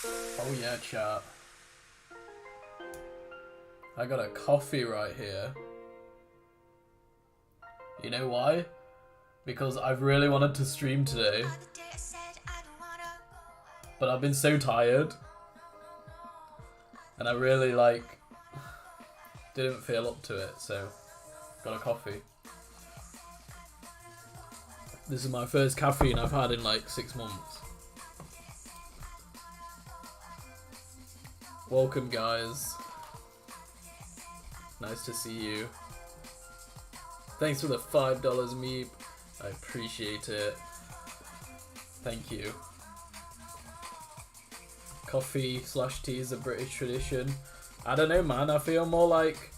Oh yeah, chat. I got a coffee right here. You know why? Because I've really wanted to stream today. But I've been so tired. And I really, didn't feel up to it, so got a coffee. This is my first caffeine I've had in 6 months. Welcome, guys. Nice to see you. Thanks for the $5 meep. I appreciate it. Thank you. Coffee/tea is a British tradition. I don't know, man. I feel more like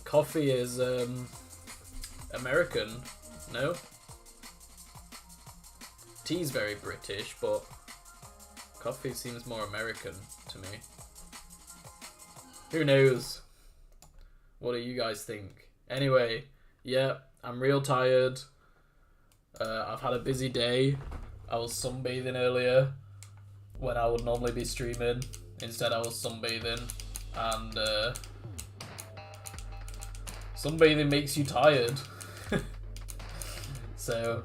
coffee is American. No? Tea's very British, but coffee seems more American to me. Who knows? What do you guys think? Anyway, yeah, I'm real tired. I've had a busy day. I was sunbathing earlier when I would normally be streaming. Instead I was sunbathing, and sunbathing makes you tired. So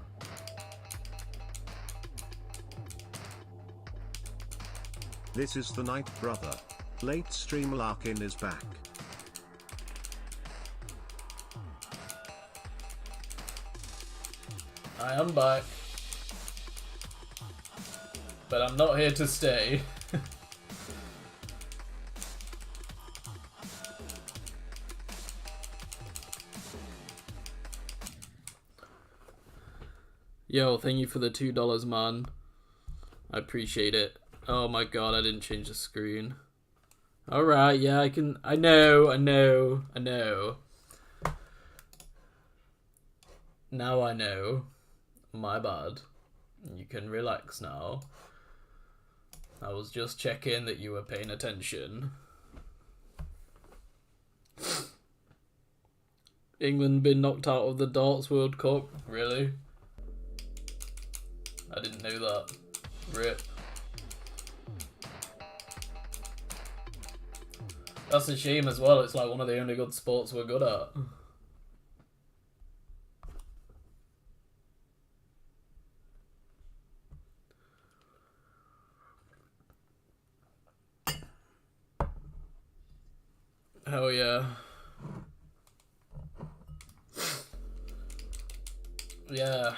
this is the night, brother. Late stream Larkin is back. I am back, but I'm not here to stay. Yo, thank you for the $2, man. I appreciate it. Oh my god, I didn't change the screen. Alright, yeah, I know. Now I know. My bad. You can relax now. I was just checking that you were paying attention. England been knocked out of the Darts World Cup? Really? I didn't know that. RIP. That's a shame as well. It's one of the only good sports we're good at. Hell yeah. Yeah,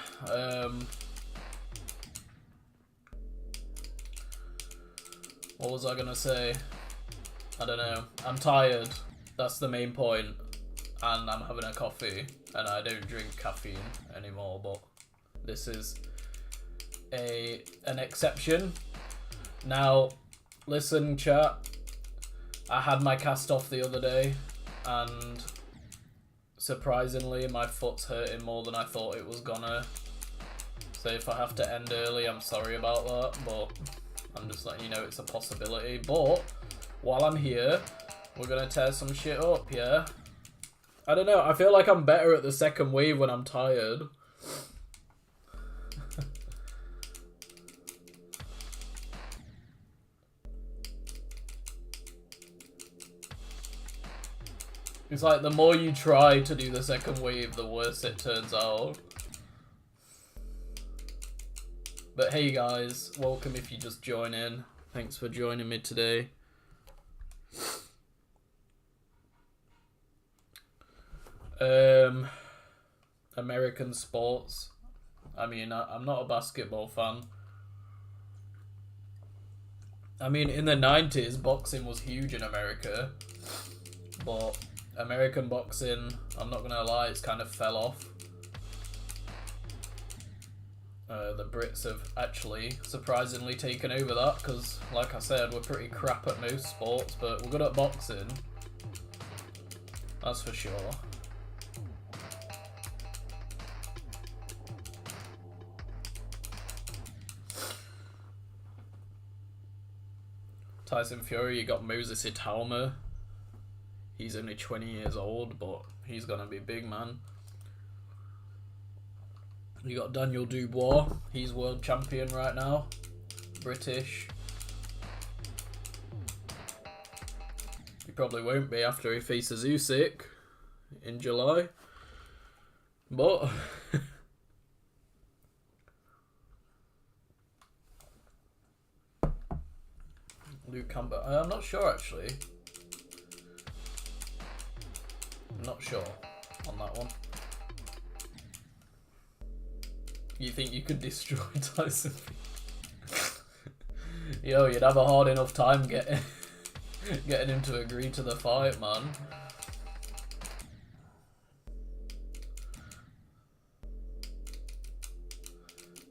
what was I gonna say? I don't know. I'm tired. That's the main point. And I'm having a coffee. And I don't drink caffeine anymore, but this is an exception. Now, listen, chat. I had my cast off the other day, and surprisingly, my foot's hurting more than I thought it was gonna. So if I have to end early, I'm sorry about that, but I'm just letting you know it's a possibility. But while I'm here, we're gonna tear some shit up, yeah? I don't know, I feel like I'm better at the second wave when I'm tired. It's like the more you try to do the second wave, the worse it turns out. But hey guys, welcome if you just join in. Thanks for joining me today. American sports. I mean, I'm not a basketball fan. I mean, in the 90s, boxing was huge in America. But American boxing, I'm not gonna lie, it's kind of fell off. The Brits have actually surprisingly taken over that because, like I said, we're pretty crap at most sports, but we're good at boxing. That's for sure. Tyson Fury, you got Moses Italma. He's only 20 years old, but he's gonna be big, man. You got Daniel Dubois. He's world champion right now. British. probably won't be after he faces Usyk in July. But Luke Campbell, I'm not sure actually. I'm not sure on that one. You think you could destroy Tyson? Yo, you'd have a hard enough time getting him to agree to the fight, man.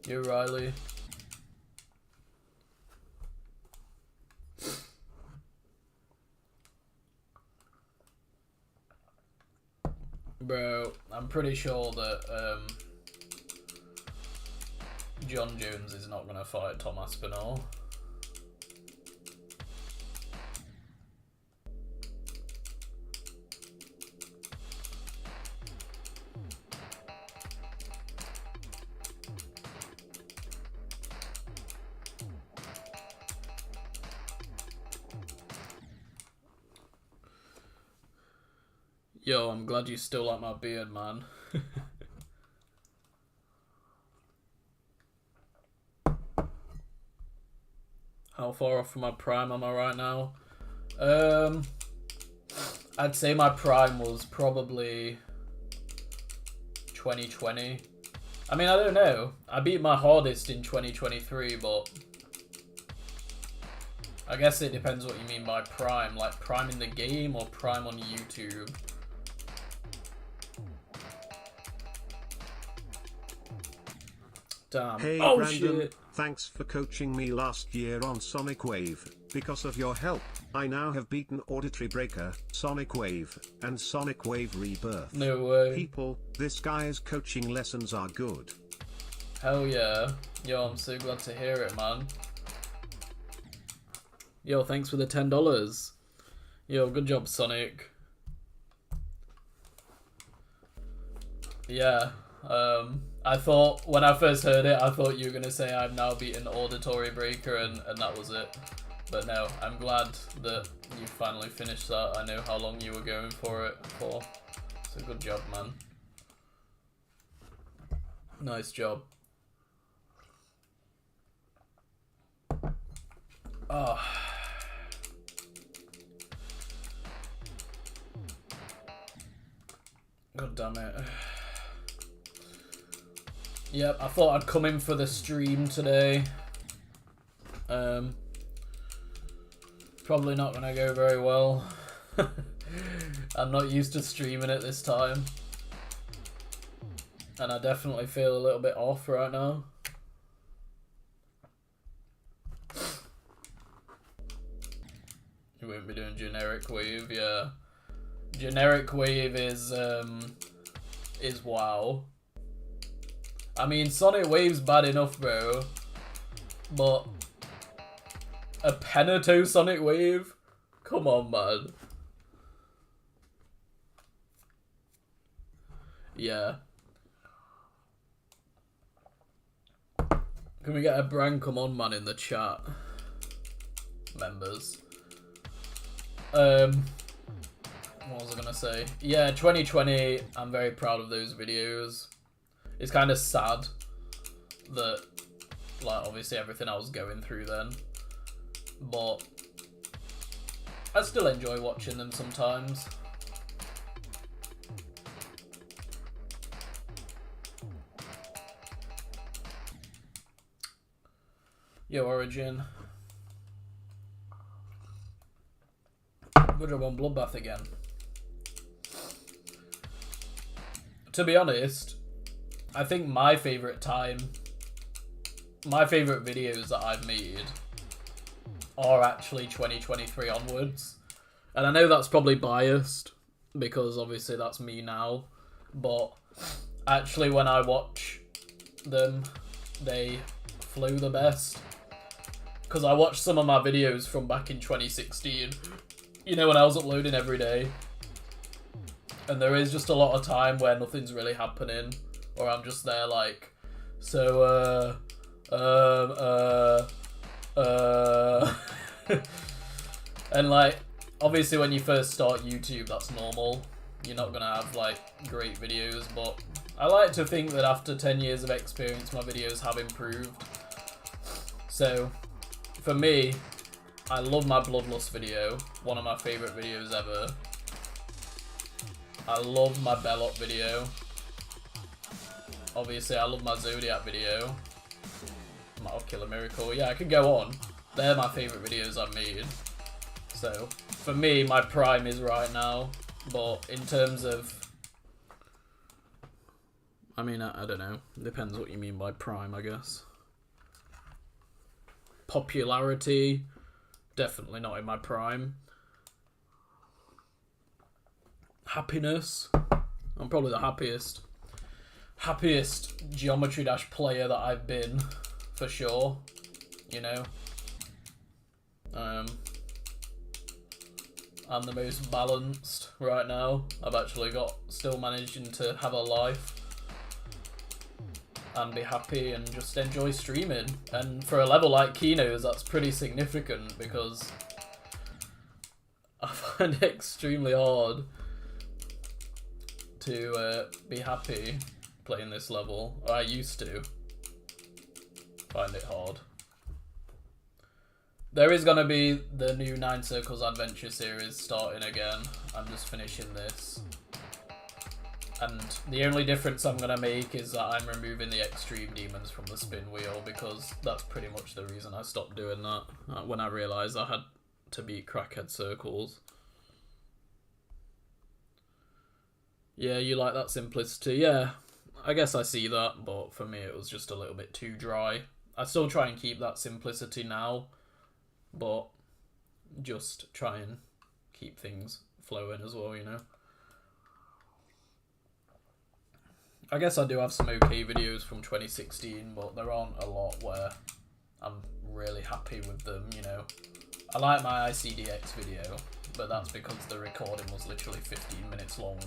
You, Riley. Bro, I'm pretty sure that John Jones is not going to fight Tom Aspinall. Yo, I'm glad you still like my beard, man. How far off from my prime am I right now? I'd say my prime was probably 2020. I mean, I don't know. I beat my hardest in 2023, but I guess it depends what you mean by prime. Like prime in the game or prime on YouTube? Damn. Hey oh, Brandon, shit. Thanks for coaching me last year on Sonic Wave. Because of your help, I now have beaten Auditory Breaker, Sonic Wave, and Sonic Wave Rebirth. No way. People, this guy's coaching lessons are good. Hell yeah. Yo, I'm so glad to hear it, man. Yo, thanks for the $10. Yo, good job, Sonic. Yeah, I thought, when I first heard it, I thought you were going to say I've now beaten Auditory Breaker and that was it. But no, I'm glad that you finally finished that. I know how long you were going for it for. So good job, man. Nice job. Oh. God damn it. Yep, I thought I'd come in for the stream today. Probably not gonna go very well. I'm not used to streaming it this time. And I definitely feel a little bit off right now. You won't be doing generic wave, yeah. Generic wave is wow. I mean, Sonic Wave's bad enough, bro. But a Penato Sonic Wave? Come on, man. Yeah. Can we get a Bran come on, man, in the chat? Members. What was I gonna say? Yeah, 2020, I'm very proud of those videos. It's kind of sad that, like, obviously everything I was going through then. But I still enjoy watching them sometimes. Yo, Origin. Good job on Bloodbath again. To be honest, I think my favourite videos that I've made are actually 2023 onwards. And I know that's probably biased, because obviously that's me now. But actually when I watch them, they flow the best. Because I watched some of my videos from back in 2016, you know, when I was uploading every day. And there is just a lot of time where nothing's really happening. Or I'm just there like, so, and like, obviously when you first start YouTube, that's normal. You're not gonna have like great videos, but I like to think that after 10 years of experience, my videos have improved. So for me, I love my Bloodlust video, one of my favourite videos ever. I love my Bellot video. Obviously, I love my Zodiac video. My Ocular Miracle. Yeah, I could go on. They're my favourite videos I've made. So, for me, my prime is right now. But in terms of... I mean, I don't know. Depends what you mean by prime, I guess. Popularity... Definitely not in my prime. Happiness. I'm probably the happiest Geometry Dash player that I've been, for sure. You know. I'm the most balanced right now. I've actually still managing to have a life. And be happy and just enjoy streaming. And for a level like KENOS, that's pretty significant because I find it extremely hard to be happy playing this level. Or I used to find it hard. There is going to be the new 9 Circles Adventure series starting again. I'm just finishing this. And the only difference I'm going to make is that I'm removing the extreme demons from the spin wheel, because that's pretty much the reason I stopped doing that, when I realised I had to beat crackhead circles. Yeah, you like that simplicity? Yeah, I guess I see that, but for me it was just a little bit too dry. I still try and keep that simplicity now, but just try and keep things flowing as well, you know? I guess I do have some okay videos from 2016, but there aren't a lot where I'm really happy with them, you know. I like my ICDX video, but that's because the recording was literally 15 minutes long.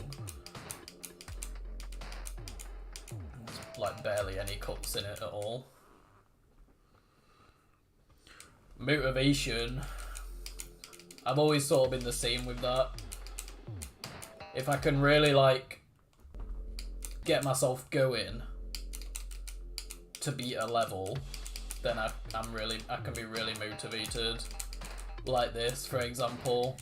There's like barely any cuts in it at all. Motivation. I've always sort of been the same with that. If I can really like get myself going to beat a level, then I can be really motivated. Like this, for example.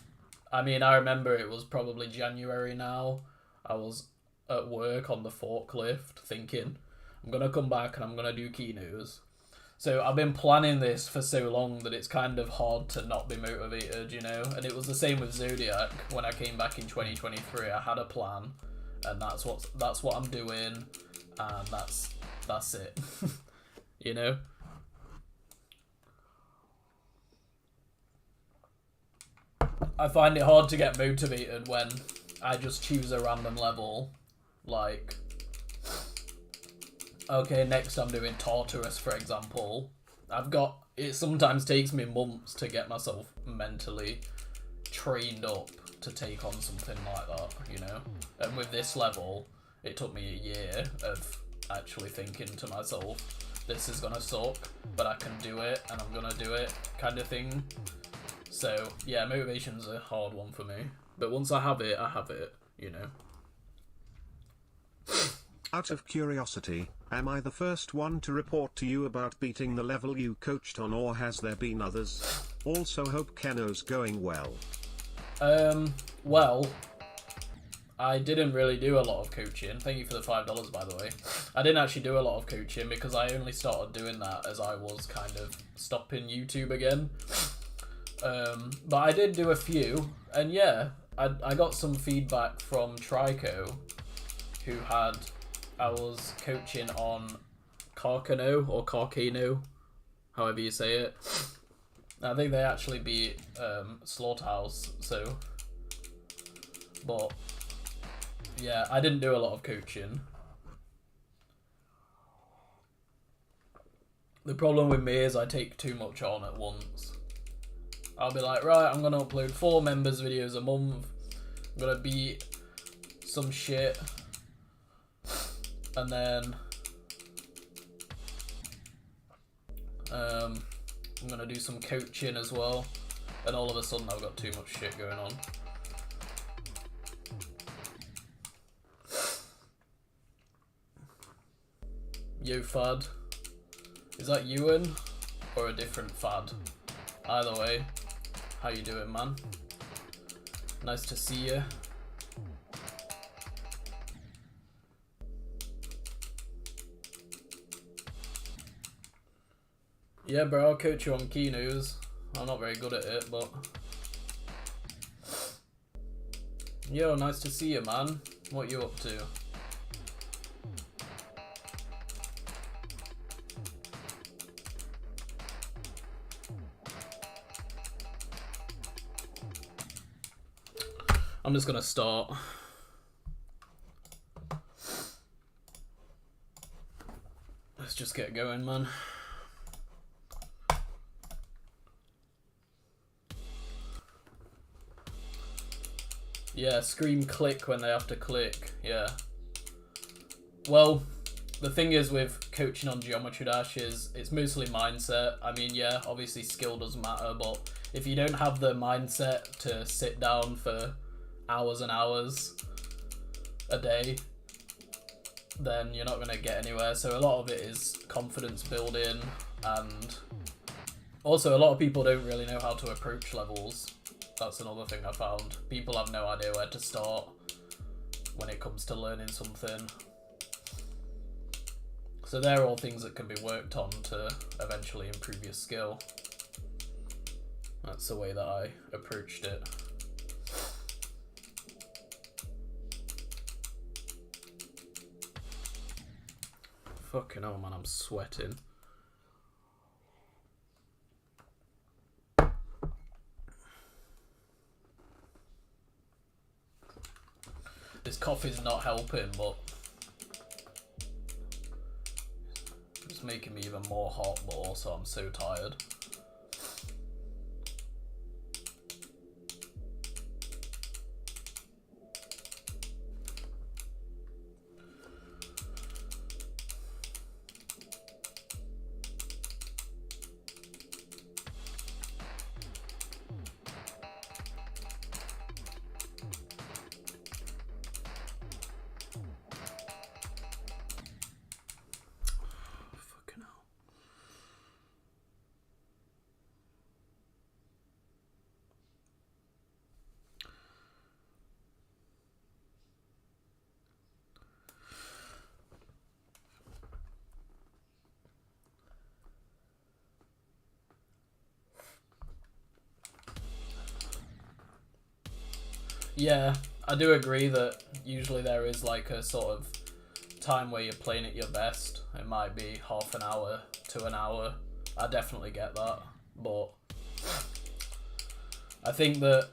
I mean, I remember it was probably January now. I was at work on the forklift thinking, I'm gonna come back and I'm gonna do KENOS. So I've been planning this for so long that it's kind of hard to not be motivated, you know? And it was the same with Zodiac. When I came back in 2023, I had a plan. And that's what I'm doing, and that's it. You know? I find it hard to get motivated when I just choose a random level. Like, okay, next I'm doing Tartarus, for example. It sometimes takes me months to get myself mentally trained up to take on something like that, you know? And with this level, it took me a year of actually thinking to myself, this is gonna suck, but I can do it, and I'm gonna do it, kind of thing. So, yeah, motivation's a hard one for me. But once I have it, you know? Out of curiosity, am I the first one to report to you about beating the level you coached on, or has there been others? Also hope KENOS going well. Well, I didn't really do a lot of coaching. Thank you for the $5, by the way. I didn't actually do a lot of coaching because I only started doing that as I was kind of stopping YouTube again. But I did do a few, and yeah, I got some feedback from Trico, who I was coaching on Carcano, or Carcano, however you say it. I think they actually beat Slaughterhouse, so... But, yeah, I didn't do a lot of coaching. The problem with me is I take too much on at once. I'll be like, right, I'm going to upload 4 members videos a month. I'm going to beat some shit. And then... I'm going to do some coaching as well. and all of a sudden I've got too much shit going on. Yo, Fad. Is that Ewan or a different Fad? Either way, how you doing, man? Nice to see you. Yeah, bro, I'll coach you on KENOS. I'm not very good at it, but... Yo, nice to see you, man. What you up to? I'm just gonna start. Let's just get going, man. Yeah, scream click when they have to click, yeah. Well, the thing is with coaching on Geometry Dash is it's mostly mindset. I mean, yeah, obviously skill does matter, but if you don't have the mindset to sit down for hours and hours a day, then you're not going to get anywhere. So a lot of it is confidence building, and also a lot of people don't really know how to approach levels. That's another thing I found. People have no idea where to start when it comes to learning something. So they're all things that can be worked on to eventually improve your skill. That's the way that I approached it. Fucking hell, man, I'm sweating. This coffee's not helping, but it's making me even more hot, but also I'm so tired. Yeah, I do agree that usually there is like a sort of time where you're playing at your best. It might be half an hour to an hour. I definitely get that, but I think that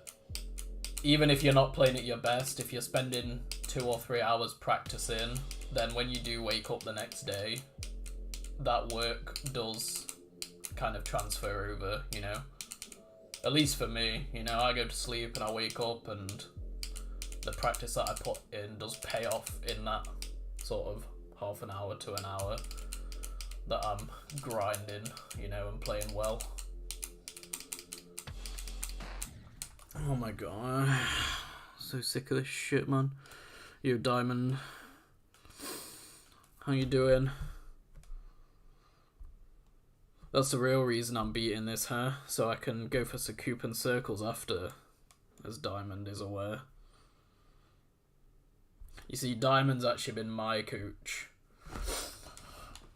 even if you're not playing at your best, if you're spending 2 or 3 hours practicing, then when you do wake up the next day, that work does kind of transfer over, you know? At least for me, you know, I go to sleep and I wake up and the practice that I put in does pay off in that sort of half an hour to an hour that I'm grinding, you know, and playing well. Oh my god, so sick of this shit, man. Yo, Diamond, how you doing? That's the real reason I'm beating this, huh? So I can go for some coupon circles after, as Diamond is aware. You see, Diamond's actually been my coach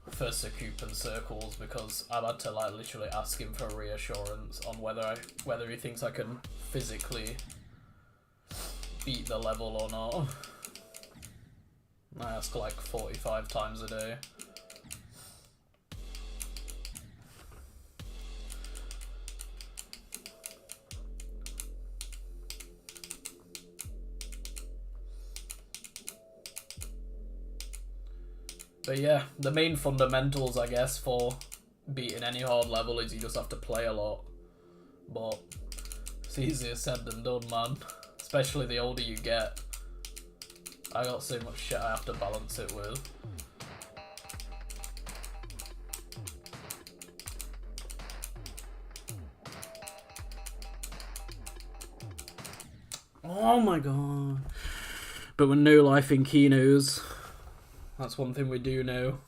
for coupon circles because I've had to like literally ask him for reassurance on whether he thinks I can physically beat the level or not. I ask like 45 times a day. But yeah, the main fundamentals, I guess, for beating any hard level is you just have to play a lot. But it's easier said than done, man. Especially the older you get. I got so much shit I have to balance it with. Oh my god. But with no life in KENOS, that's one thing we do know.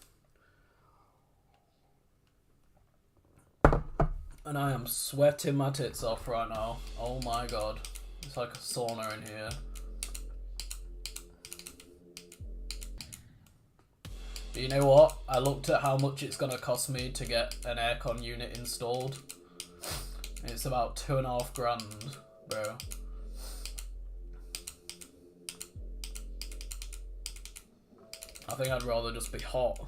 And I am sweating my tits off right now. Oh my god. It's like a sauna in here. But you know what? I looked at how much it's gonna cost me to get an aircon unit installed. It's about $2,500, bro. I think I'd rather just be hot.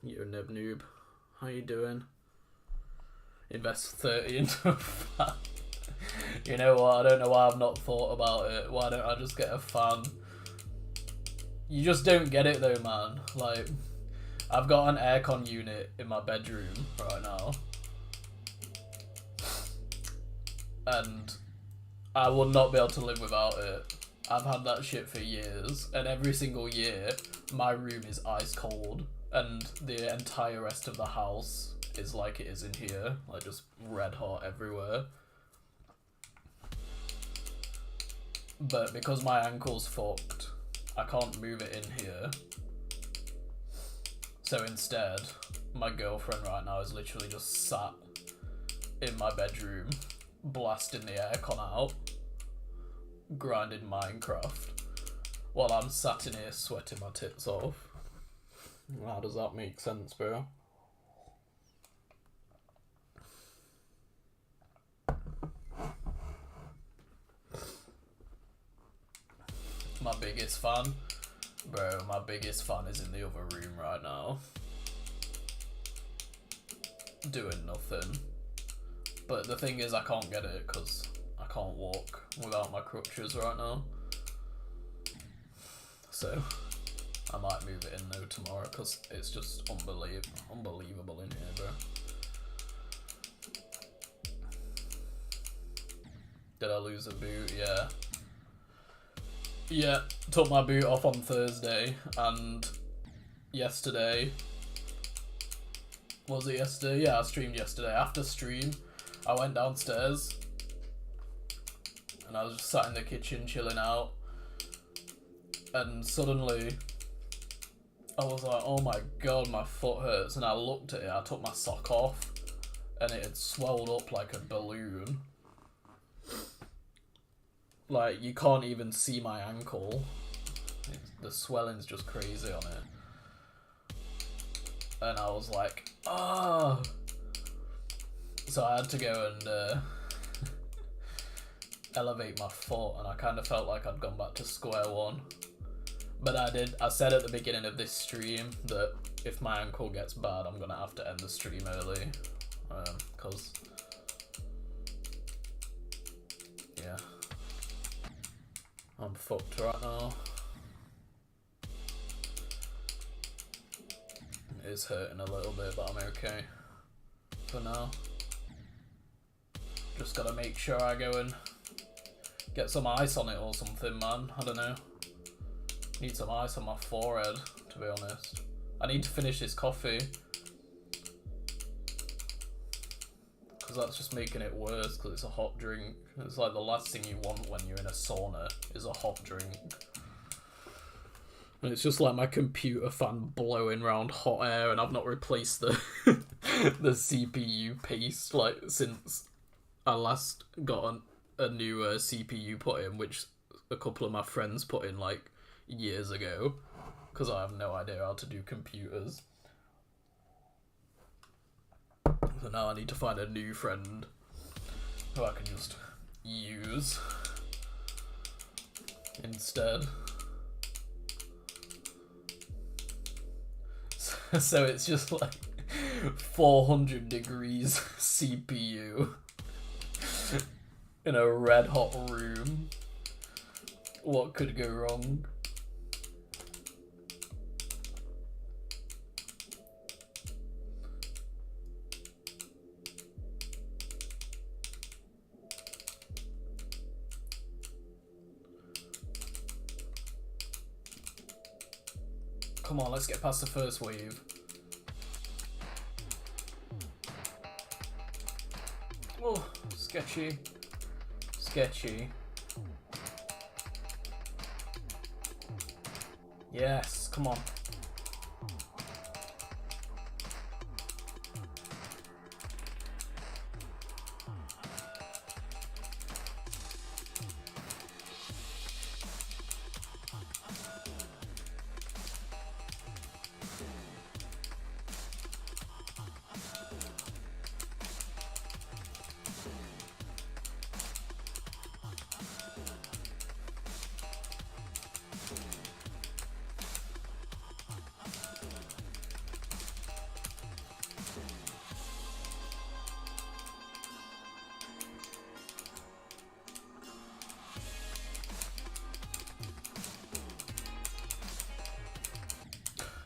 You nib noob. How you doing? Invest 30 into a fan. You know what? I don't know why I've not thought about it. Why don't I just get a fan? You just don't get it though, man. Like, I've got an aircon unit in my bedroom right now. And I would not be able to live without it. I've had that shit for years. And every single year, my room is ice cold. And the entire rest of the house is like it is in here. Like, just red hot everywhere. But because my ankle's fucked, I can't move it in here. So instead, my girlfriend right now is literally just sat in my bedroom, blasting the aircon out, grinding Minecraft, while I'm sat in here sweating my tits off. How does that make sense, bro? My biggest fan? Bro, my biggest fan is in the other room right now. Doing nothing. But the thing is, I can't get it because I can't walk without my crutches right now. So, I might move it in though tomorrow because it's just unbelievable in here, bro. Did I lose a boot? Yeah. Yeah, took my boot off on Thursday, and yesterday, was it yesterday? Yeah, I streamed yesterday. After stream, I went downstairs, and I was just sat in the kitchen chilling out, and suddenly, I was like, oh my god, my foot hurts, and I looked at it, I took my sock off, and it had swelled up like a balloon. Like, you can't even see my ankle. The swelling's just crazy on it. And I was like, ah! So I had to go and elevate my foot, and I kind of felt like I'd gone back to square one. But I said at the beginning of this stream that if my ankle gets bad, I'm gonna have to end the stream early. Cause, yeah. I'm fucked right now. It is hurting a little bit, but I'm okay for now. Just gotta make sure I go and get some ice on it or something, man. I don't know. Need some ice on my forehead, to be honest. I need to finish this coffee. Because that's just making it worse, because it's a hot drink. It's like the last thing you want when you're in a sauna is a hot drink. And it's just like my computer fan blowing around hot air, and I've not replaced the the CPU paste like since I last got a new CPU put in, which a couple of my friends put in like years ago, because I have no idea how to do computers. So now I need to find a new friend who I can just use instead. So it's just like 400 degrees CPU in a red hot room. What could go wrong? Come on, let's get past the first wave. Oh, sketchy. Sketchy. Yes, come on.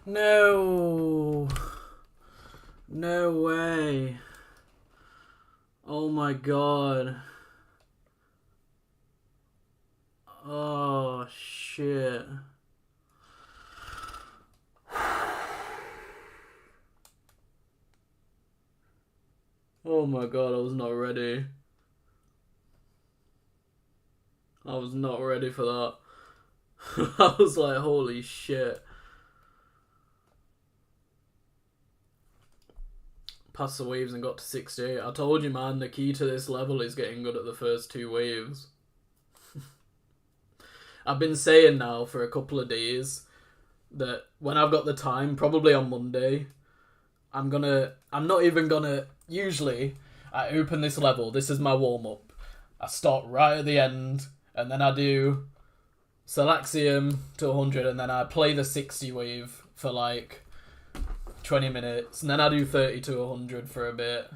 No. No way. Oh my god. Oh shit. Oh my god, I was not ready. I was not ready for that. I was like, holy shit. Passed the waves and got to 68. I told you, man, the key to this level is getting good at the first 2 waves. I've been saying now for a couple of days that when I've got the time, probably on Monday, I'm not even gonna, usually, I open this level, this is my warm-up. I start right at the end, and then I do Salaxium to 100, and then I play the 60 wave for like 20 minutes, and then I do 30 to 100 for a bit,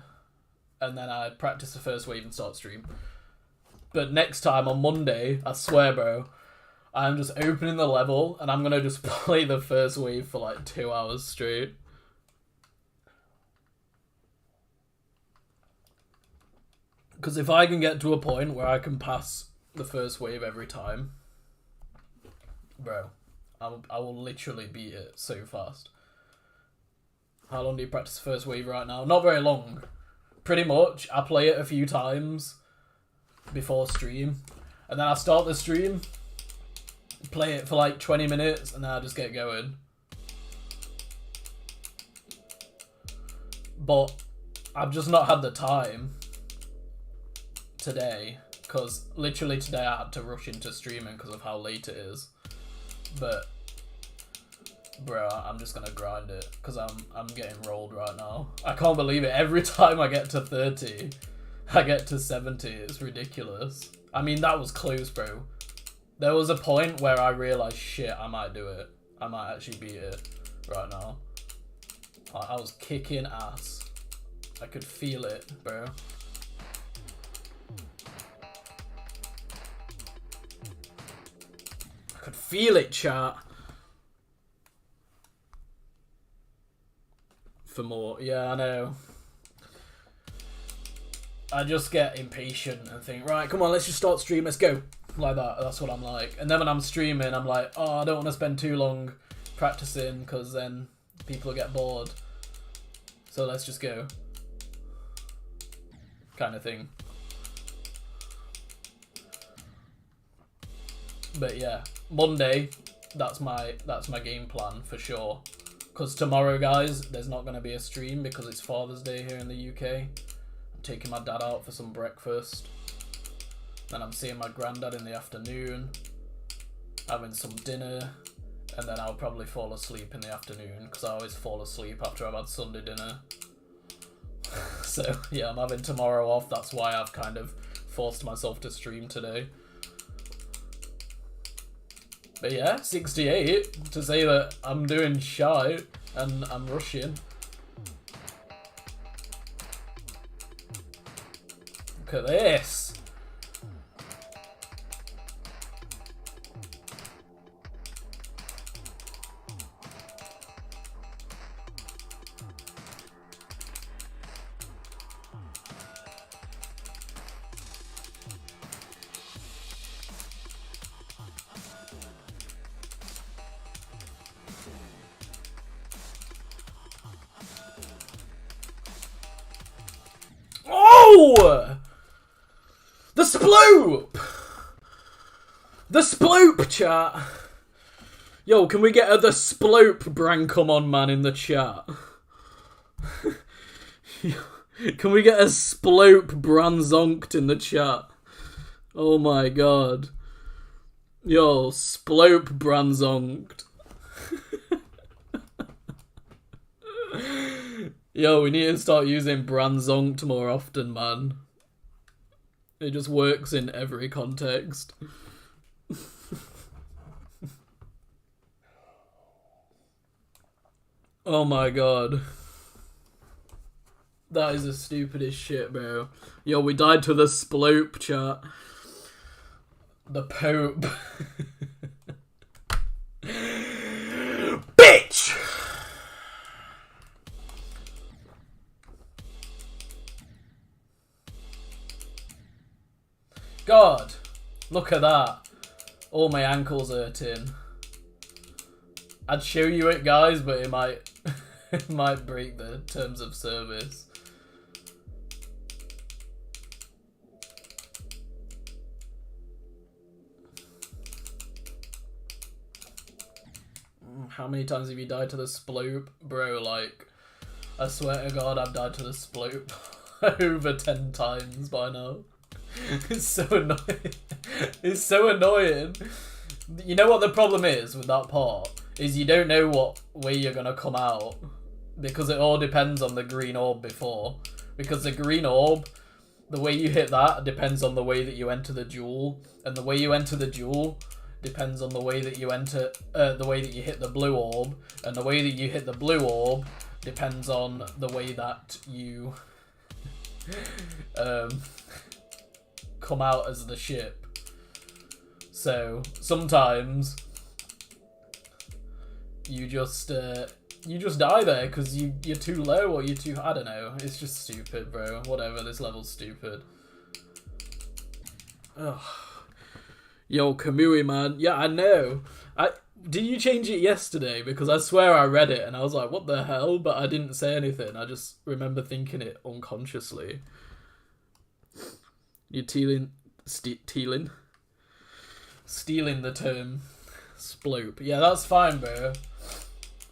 and then I practice the first wave and start stream. But next time on Monday, I swear, bro, I'm just opening the level and I'm gonna just play the first wave for like 2 hours straight. Because if I can get to a point where I can pass the first wave every time, bro, I will literally beat it so fast. How long do you practice the first wave right now? Not very long. Pretty much, I play it a few times before stream. And then I start the stream, play it for like 20 minutes, and then I just get going. But I've just not had the time today. Because literally today I had to rush into streaming because of how late it is. But bro, I'm just gonna grind it because I'm getting rolled right now. I can't believe it. Every time I get to 30, I get to 70. It's ridiculous. I mean, that was close, bro. There was a point where I realized, shit, I might do it. I might actually beat it right now. I was kicking ass. I could feel it, bro. I could feel it, chat. For more. Yeah, I know. I just get impatient and think, right, come on, let's just start stream, let's go. Like that, that's what I'm like. And then when I'm streaming, I'm like, oh, I don't want to spend too long practicing because then people will get bored. So let's just go. Kind of thing. But yeah, Monday, that's my game plan for sure. Because tomorrow, guys, there's not going to be a stream because it's Father's Day here in the UK. I'm taking my dad out for some breakfast. Then I'm seeing my granddad in the afternoon. Having some dinner. And then I'll probably fall asleep in the afternoon because I always fall asleep after I've had Sunday dinner. So, yeah, I'm having tomorrow off. That's why I've kind of forced myself to stream today. But yeah, 68, to say that I'm doing shy and I'm rushing. Look at this. No! The sploop! The sploop, chat! Yo, can we get a the sploop brand come on man in the chat? Can we get a sploop brand zonked in the chat? Oh my god. Yo, sploop brand zonked. Yo, we need to start using brand zonked more often, man. It just works in every context. Oh my god. That is the stupidest shit, bro. Yo, we died to the sploop, chat. The Pope. Bitch! God, look at that. All my ankles hurting. I'd show you it, guys, but it might it might break the terms of service. How many times have you died to the sploop? Bro, like, I swear to God, I've died to the sploop over 10 times by now. It's so annoying. It's so annoying. You know what the problem is with that part? Is you don't know what way you're gonna come out. Because it all depends on the green orb before. Because the green orb, the way you hit that depends on the way that you enter the duel. And the way you enter the duel depends on the way that you enter, the way that you hit the blue orb, and the way that you hit the blue orb depends on the way that you come out as the ship. So sometimes you just die there because you're too low or you're too, I don't know. It's just stupid, bro. Whatever. This level's stupid. Ugh. Yo, Kamui, man. Yeah, I know. Did you change it yesterday? Because I swear I read it and I was like, what the hell? But I didn't say anything. I just remember thinking it unconsciously. You're stealing the term sploop. Yeah, that's fine, bro.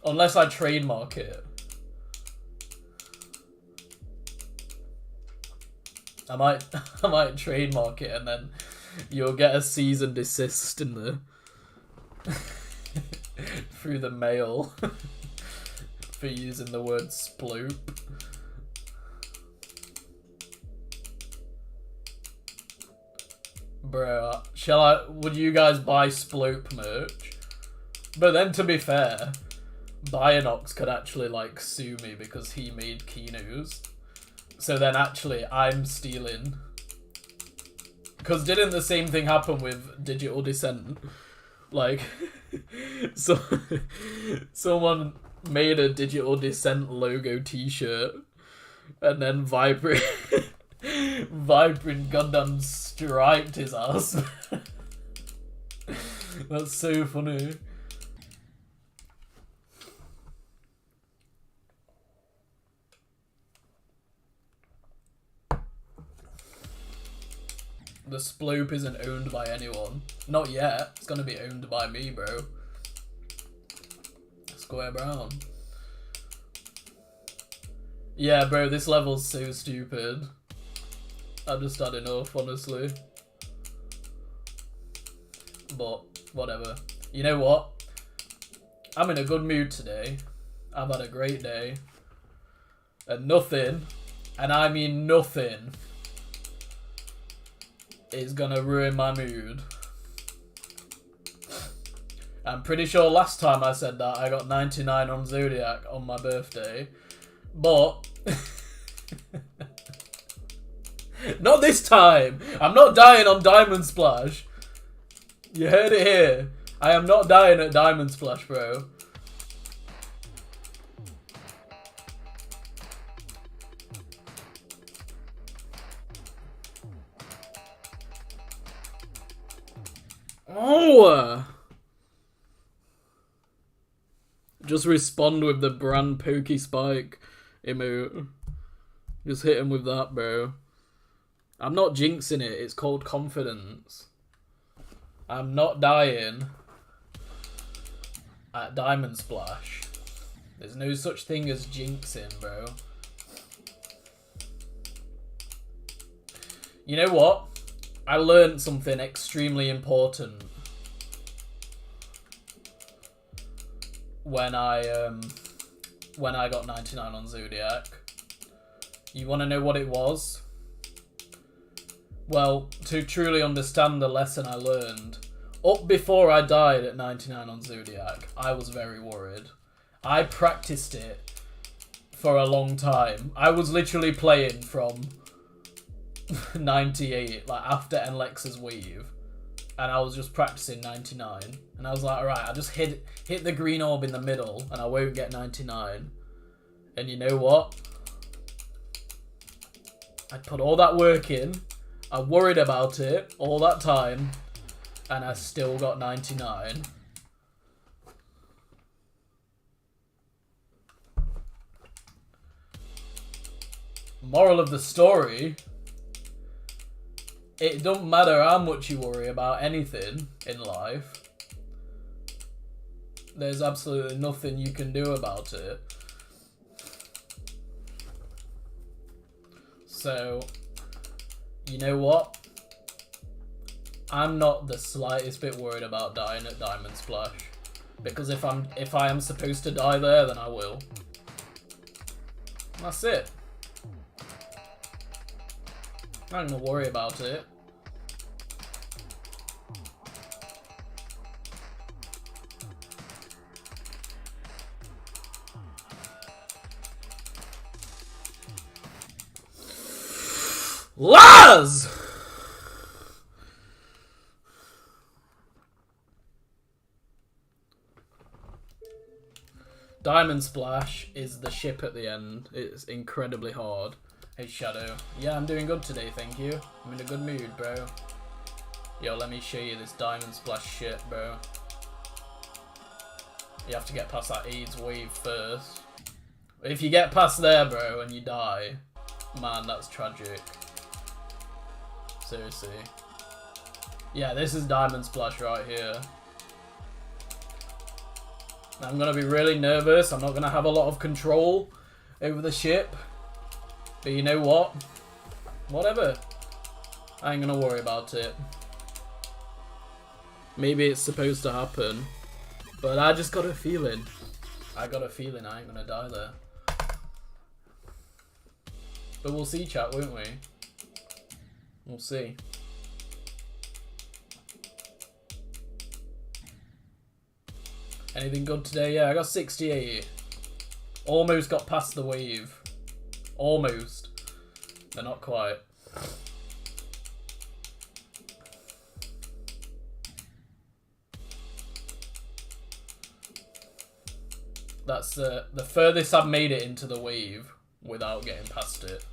Unless I trademark it. I might trademark it and then you'll get a cease and desist in the through the mail for using the word sploop. Bro, would you guys buy sploop merch? But then to be fair, Bionox could actually like sue me because he made KENOS. So then actually I'm stealing. Because didn't the same thing happen with Digital Descent? Like, so someone made a Digital Descent logo t-shirt and then Vibrant goddamn striped his ass. That's so funny. The sploop isn't owned by anyone. Not yet. It's gonna be owned by me, bro. Square Brown. Yeah, bro, this level's so stupid. I've just had enough, honestly. But, whatever. You know what? I'm in a good mood today. I've had a great day. And nothing, and I mean nothing, is gonna ruin my mood. I'm pretty sure last time I said that I got 99 on Zodiac on my birthday, but not this time. I'm not dying on Diamond Splash. You heard it here. I am not dying at Diamond Splash, bro. Oh! Just respond with the brand Pokey Spike emote. Just hit him with that, bro. I'm not jinxing it. It's called confidence. I'm not dying at Diamond Splash. There's no such thing as jinxing, bro. You know what? I learned something extremely important when I got 99 on Zodiac. You want to know what it was? Well, to truly understand the lesson I learned, up before I died at 99 on Zodiac, I was very worried. I practiced it for a long time. I was literally playing from 98, like after Enlex's wave, and I was just practicing 99. And I was like, alright, I'll just hit the green orb in the middle and I won't get 99. And you know what? I put all that work in, I worried about it all that time, and I still got 99. Moral of the story, it don't matter how much you worry about anything in life. There's absolutely nothing you can do about it. So, you know what? I'm not the slightest bit worried about dying at Diamond Splash, because if I am supposed to die there, then I will. That's it. I'm not gonna worry about it. Laz! Diamond Splash is the ship at the end. It's incredibly hard. Hey Shadow. Yeah, I'm doing good today, thank you. I'm in a good mood, bro. Yo, let me show you this Diamond Splash shit, bro. You have to get past that AIDS wave first. If you get past there, bro, and you die, man, that's tragic. Seriously. Yeah, this is Diamond Splash right here. I'm gonna be really nervous. I'm not gonna have a lot of control over the ship. But you know what? Whatever. I ain't gonna worry about it. Maybe it's supposed to happen. But I just got a feeling. I got a feeling I ain't gonna die there. But we'll see, chat, won't we? We'll see. Anything good today? Yeah, I got 68. Almost got past the wave. Almost. But not quite. That's the furthest I've made it into the wave without getting past it.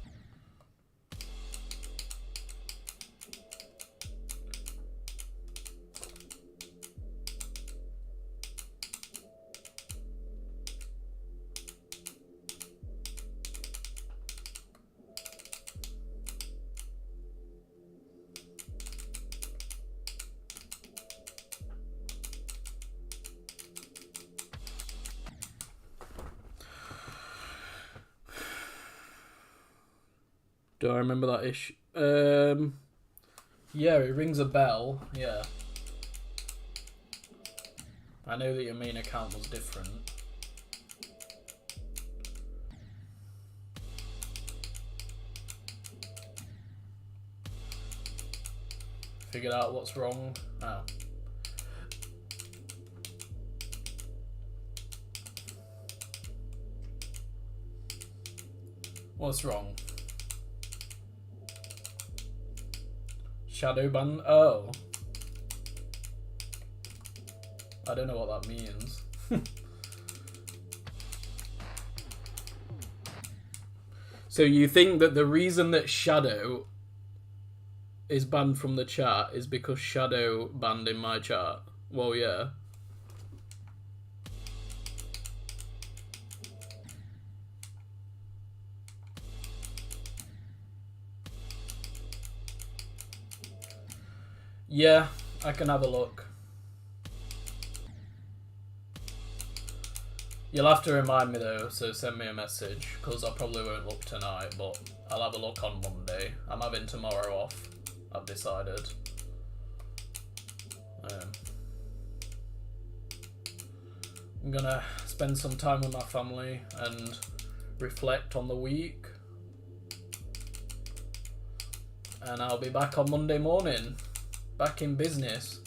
Do I remember that issue? Yeah, it rings a bell. Yeah. I know that your main account was different. Figured out what's wrong. Oh. What's wrong? Shadow ban? Oh. I don't know what that means. So you think that the reason that Shadow is banned from the chat is because Shadow banned in my chat? Well, yeah. Yeah, I can have a look. You'll have to remind me though, so send me a message, because I probably won't look tonight, but I'll have a look on Monday. I'm having tomorrow off, I've decided. I'm gonna spend some time with my family and reflect on the week. And I'll be back on Monday morning, back in business.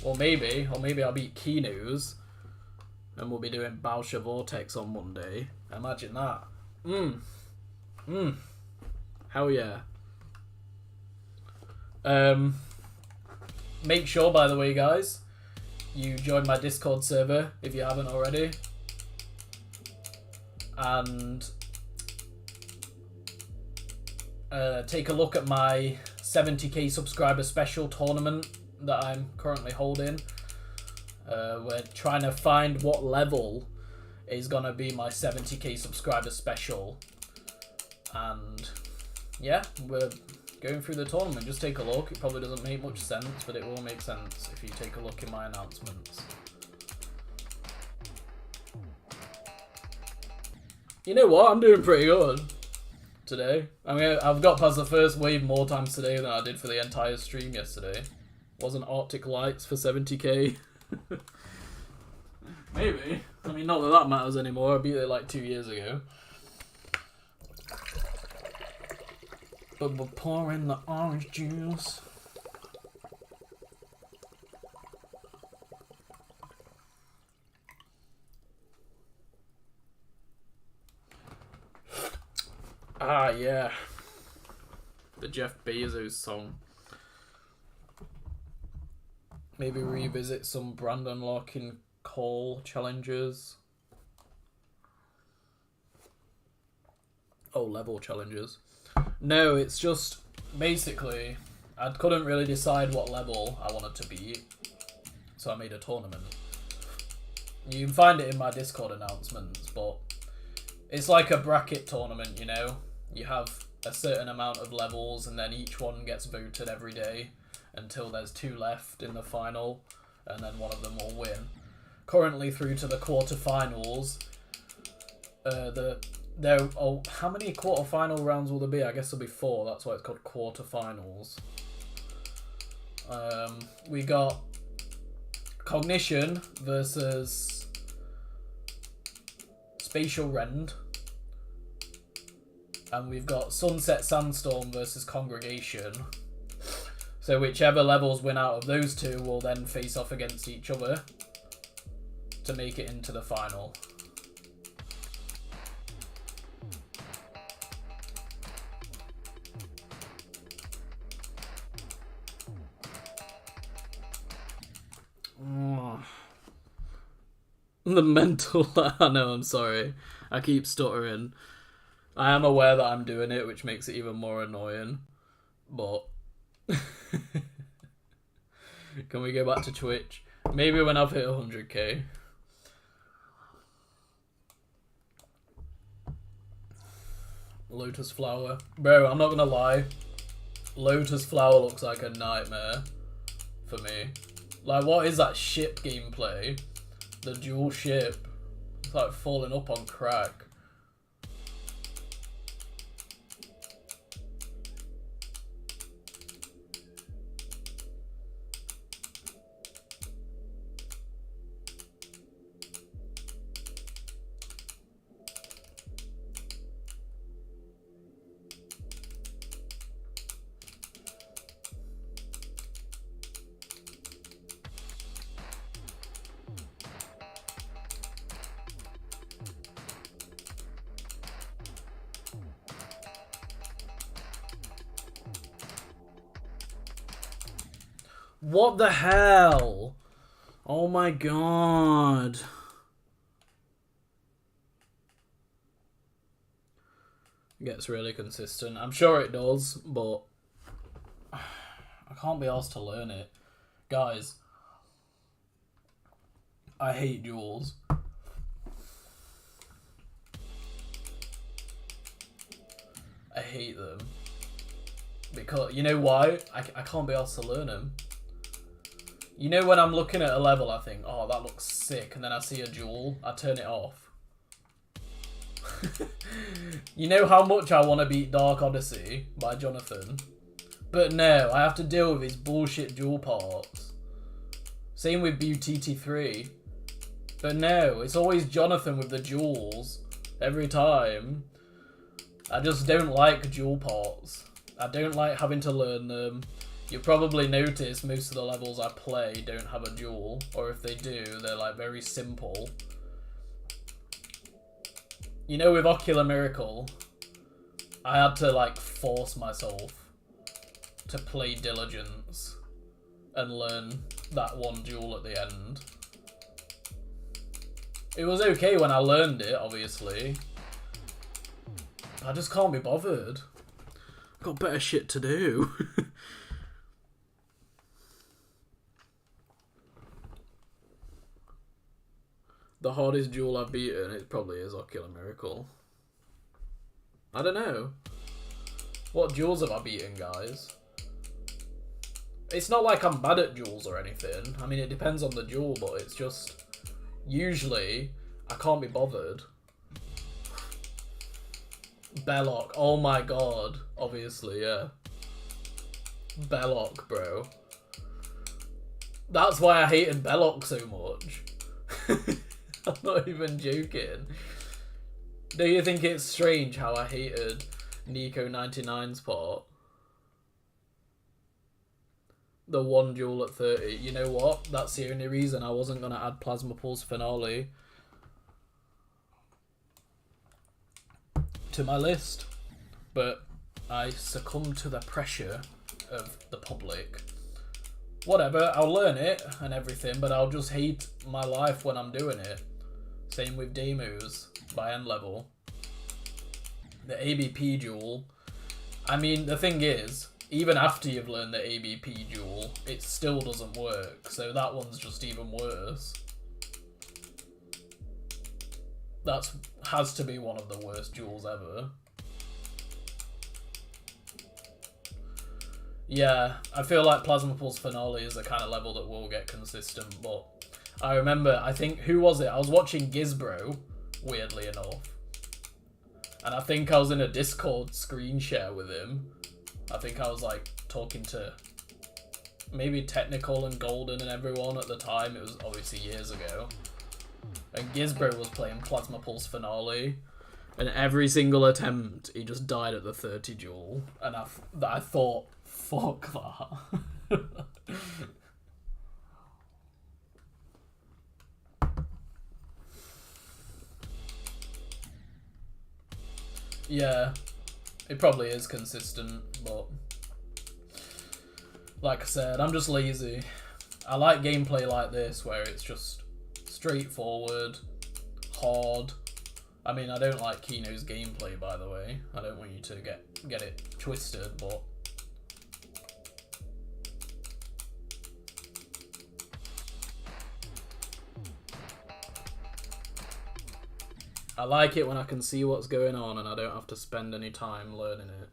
Or maybe I'll beat KENOS. And we'll be doing Bauscher Vortex on Monday. Imagine that. Hell yeah. Make sure, by the way, guys, you join my Discord server if you haven't already. And take a look at my 70k subscriber special tournament that I'm currently holding. We're trying to find what level is gonna be my 70k subscriber special, and yeah, we're going through the tournament. Just take a look. It probably doesn't make much sense, but it will make sense if you take a look in my announcements. You know what? I'm doing pretty good today. I mean, I've got past the first wave more times today than I did for the entire stream yesterday. Wasn't Arctic Lights for 70k? Maybe. I mean, not that that matters anymore. I beat it like 2 years ago. But we're pouring the orange juice. Ah, yeah. The Jeff Bezos song. Maybe revisit some Brandon Larkin call challenges. Oh, level challenges. No, it's just basically I couldn't really decide what level I wanted to beat, so I made a tournament. You can find it in my Discord announcements, but it's like a bracket tournament, you know? You have a certain amount of levels and then each one gets voted every day until there's 2 left in the final, and then one of them will win. Currently through to the quarterfinals. How many quarterfinal rounds will there be? I guess there'll be 4. That's why it's called quarterfinals. We got Cognition versus Spatial Rend. And we've got Sunset Sandstorm versus Congregation. So whichever levels win out of those 2 will then face off against each other to make it into the final. Oh. The mental... I know, I'm sorry. I keep stuttering. I am aware that I'm doing it, which makes it even more annoying. But... Can we go back to Twitch? Maybe when I've hit 100k. Lotus Flower. Bro, I'm not gonna lie. Lotus Flower looks like a nightmare for me. Like, what is that ship gameplay? The dual ship. It's like falling up on crack. What the hell? Oh my god. It gets really consistent. I'm sure it does, but I can't be asked to learn it. Guys, I hate duels. I hate them. Because, you know why? I can't be asked to learn them. You know when I'm looking at a level, I think, oh, that looks sick, and then I see a jewel, I turn it off. You know how much I want to beat Dark Odyssey by Jonathan? But no, I have to deal with his bullshit jewel parts. Same with BTT3. But no, it's always Jonathan with the jewels. Every time. I just don't like jewel parts. I don't like having to learn them. You'll probably notice most of the levels I play don't have a jewel. Or if they do, they're like very simple. You know, with Ocular Miracle, I had to like force myself to play Diligence and learn that one jewel at the end. It was okay when I learned it, obviously. I just can't be bothered. Got better shit to do. The hardest jewel I've beaten, it probably is Ocular Miracle. I don't know. What jewels have I beaten, guys? It's not like I'm bad at jewels or anything. I mean, it depends on the jewel, but it's just... Usually, I can't be bothered. Belloc. Oh my god. Obviously, yeah. Belloc, bro. That's why I hated Belloc so much. I'm not even joking. Do you think it's strange how I hated Nico 99's part? The one jewel at 30. You know what? That's the only reason I wasn't going to add Plasma Pulse Finale to my list. But I succumbed to the pressure of the public. Whatever, I'll learn it and everything, but I'll just hate my life when I'm doing it. Same with Demus by end level. The ABP jewel. I mean, the thing is, even after you've learned the ABP jewel, it still doesn't work, so that one's just even worse. That has to be one of the worst jewels ever. Yeah, I feel like Plasma Pulse Finale is the kind of level that will get consistent, but I remember, I think, who was it? I was watching Gizbro, weirdly enough, and I think I was in a Discord screen share with him. I think I was like talking to maybe Technical and Golden and everyone at the time. It was obviously years ago. And Gizbro was playing Plasma Pulse Finale. And every single attempt, he just died at the 30 jewel. And I thought, fuck that. Yeah. It probably is consistent, but like I said, I'm just lazy. I like gameplay like this, where it's just straightforward, hard. I mean, I don't like Keno's gameplay, by the way. I don't want you to get it twisted, but I like it when I can see what's going on and I don't have to spend any time learning it.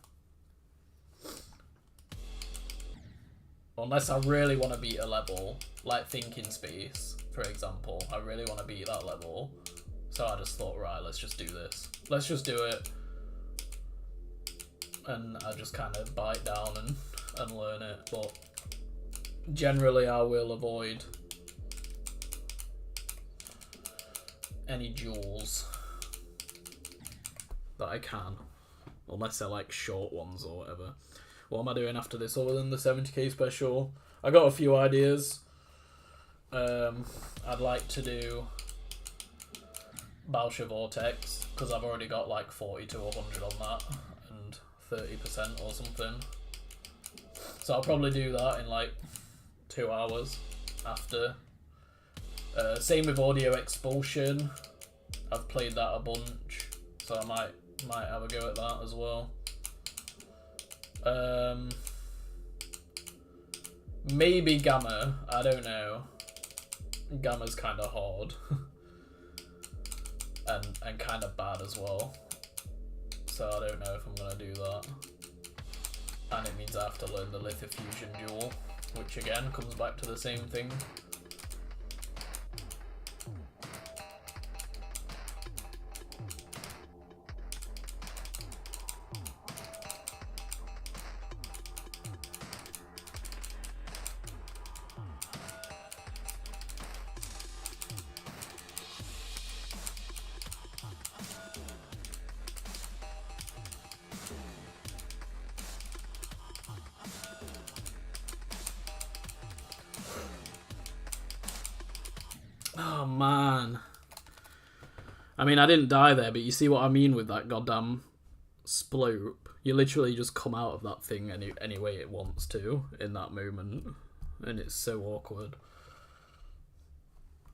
Unless I really want to beat a level, like Thinking Space, for example. I really want to beat that level. So I just thought, right, let's just do this. Let's just do it. And I just kind of bite down and learn it. But generally I will avoid any jewels that I can, unless they're like short ones or whatever. What am I doing after this other than the 70k special? I got a few ideas. I'd like to do Balsha Vortex, because I've already got like 40 to 100 on that, and 30% or something. So I'll probably do that in like 2 hours after. Same with Audio Expulsion. I've played that a bunch, so I might have a go at that as well. Maybe Gamma, I don't know. Gamma's kind of hard. and kind of bad as well. So I don't know if I'm going to do that. And it means I have to learn the Lithofusion duel. which again comes back to the same thing. Oh man. I mean, I didn't die there, but you see what I mean with that goddamn sploop. You literally just come out of that thing any way it wants to in that moment. And it's so awkward.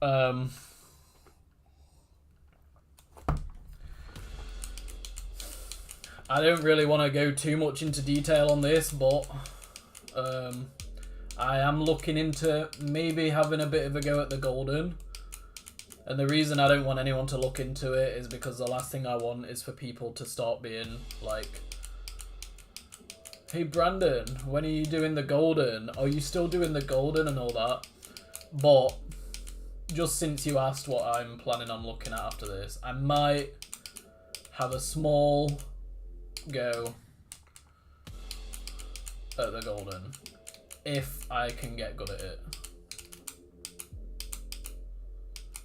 I don't really want to go too much into detail on this, but I am looking into maybe having a bit of a go at the golden. And the reason I don't want anyone to look into it is because the last thing I want is for people to start being like, hey Brandon, when are you doing the golden? Are you still doing the golden and all that? But just since you asked what I'm planning on looking at after this, I might have a small go at the golden if I can get good at it.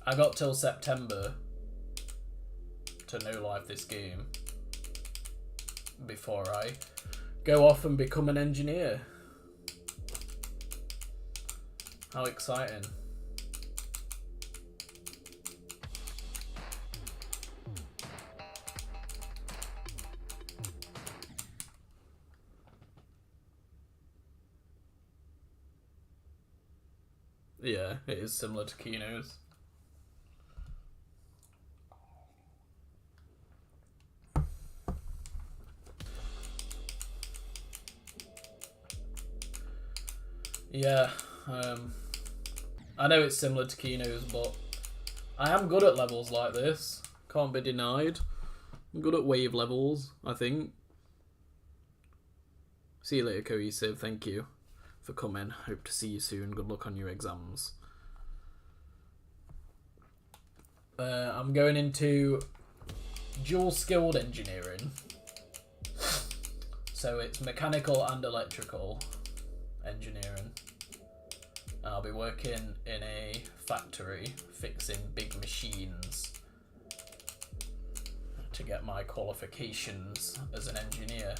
I got till September to no life this game before I go off and become an engineer. How exciting. Yeah, it is similar to KENOS. Yeah, I know it's similar to KENOS, but I am good at levels like this. Can't be denied. I'm good at wave levels, I think. See you later, Cohesive. Thank you for coming. Hope to see you soon. Good luck on your exams. I'm going into dual-skilled engineering. So it's mechanical and electrical engineering. I'll be working in a factory fixing big machines to get my qualifications as an engineer.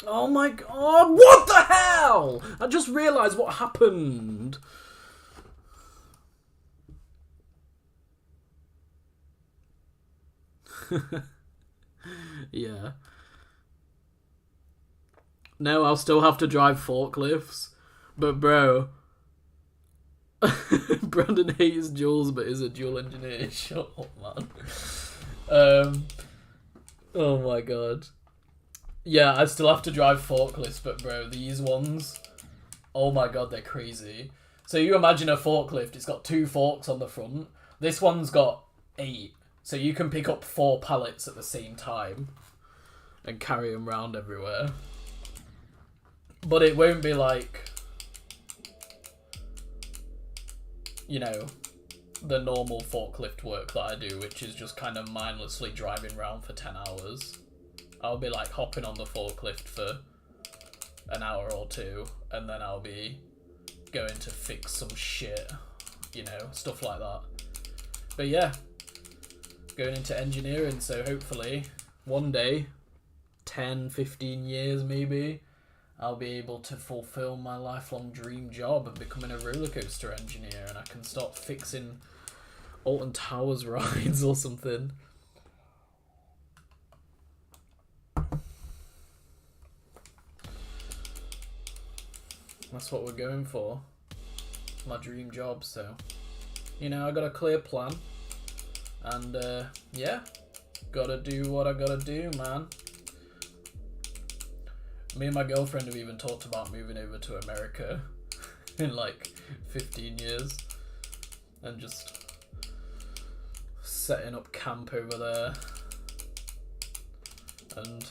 Oh my god, what the hell? I just realised what happened. Yeah. No, I'll still have to drive forklifts. But bro, Brandon hates Jules but is a dual engineer. Shut up, man. Oh my god. Yeah, I still have to drive forklifts, but bro, these ones, oh my god, they're crazy. So you imagine a forklift, it's got 2 forks on the front. This one's got 8, so you can pick up 4 pallets at the same time and carry them around everywhere. But it won't be like, you know, the normal forklift work that I do, which is just kind of mindlessly driving around for 10 hours. I'll be like hopping on the forklift for an hour or 2, and then I'll be going to fix some shit, you know, stuff like that. But yeah, going into engineering, so hopefully one day, 10, 15 years maybe, I'll be able to fulfill my lifelong dream job of becoming a roller coaster engineer, and I can start fixing Alton Towers rides or something. That's what we're going for. my dream job, so, you know, I got a clear plan, and, yeah, gotta do what I gotta do, man. Me and my girlfriend have even talked about moving over to America in, like, 15 years, and just setting up camp over there, and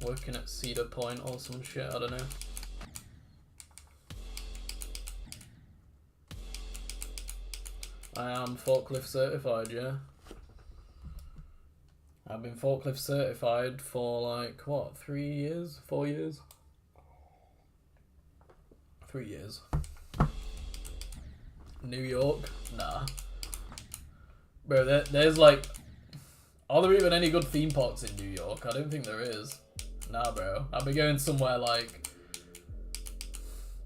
working at Cedar Point or some shit, I don't know. I am forklift certified, yeah. I've been forklift certified for like, what, 3 years? 4 years? 3 years. New York? Nah. Bro, there's like... Are there even any good theme parks in New York? I don't think there is. Nah, bro. I'll be going somewhere like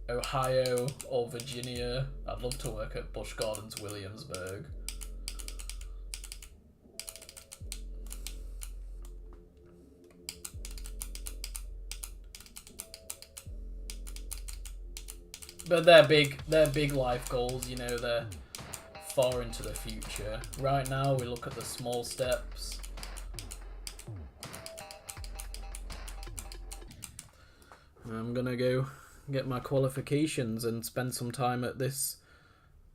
Ohio or Virginia. I'd love to work at Busch Gardens, Williamsburg. But they're big life goals, you know, they're far into the future. Right now we look at the small steps. I'm gonna go get my qualifications and spend some time at this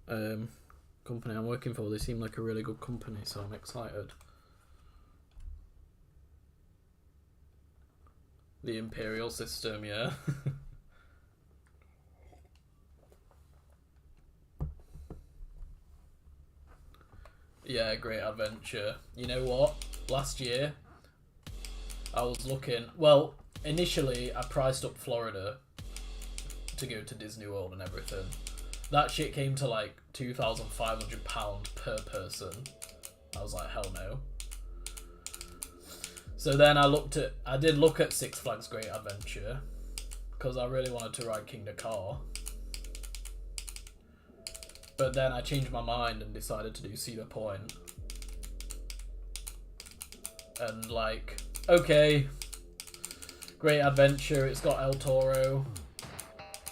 company I'm working for. They seem like a really good company, so I'm excited. The Imperial system, yeah. Yeah, great adventure. You know what? Last year, I was looking... Well, initially, I priced up Florida to go to Disney World and everything. That shit came to like £2,500 per person. I was like, hell no. So then I did look at Six Flags Great Adventure, because I really wanted to ride King the Car. But then I changed my mind and decided to do Cedar Point. And like, okay, Great Adventure, it's got El Toro.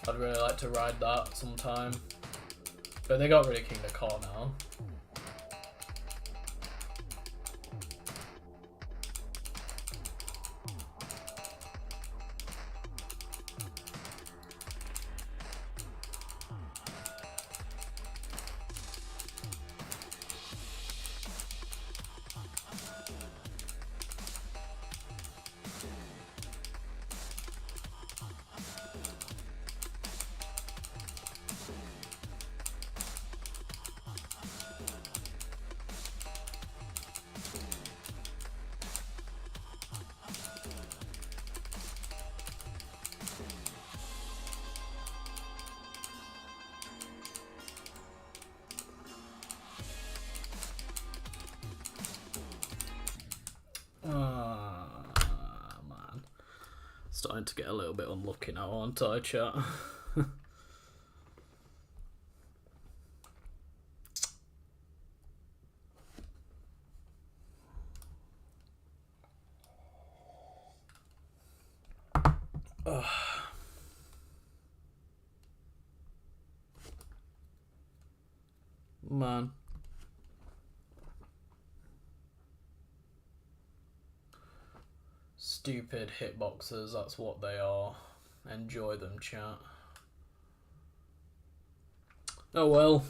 I'd really like to ride that sometime. But they got rid of King the Car now. Man. Starting to get a little bit unlucky now, aren't I, chat? Man. Stupid hitboxers, that's what they are. Enjoy them, chat. Oh well.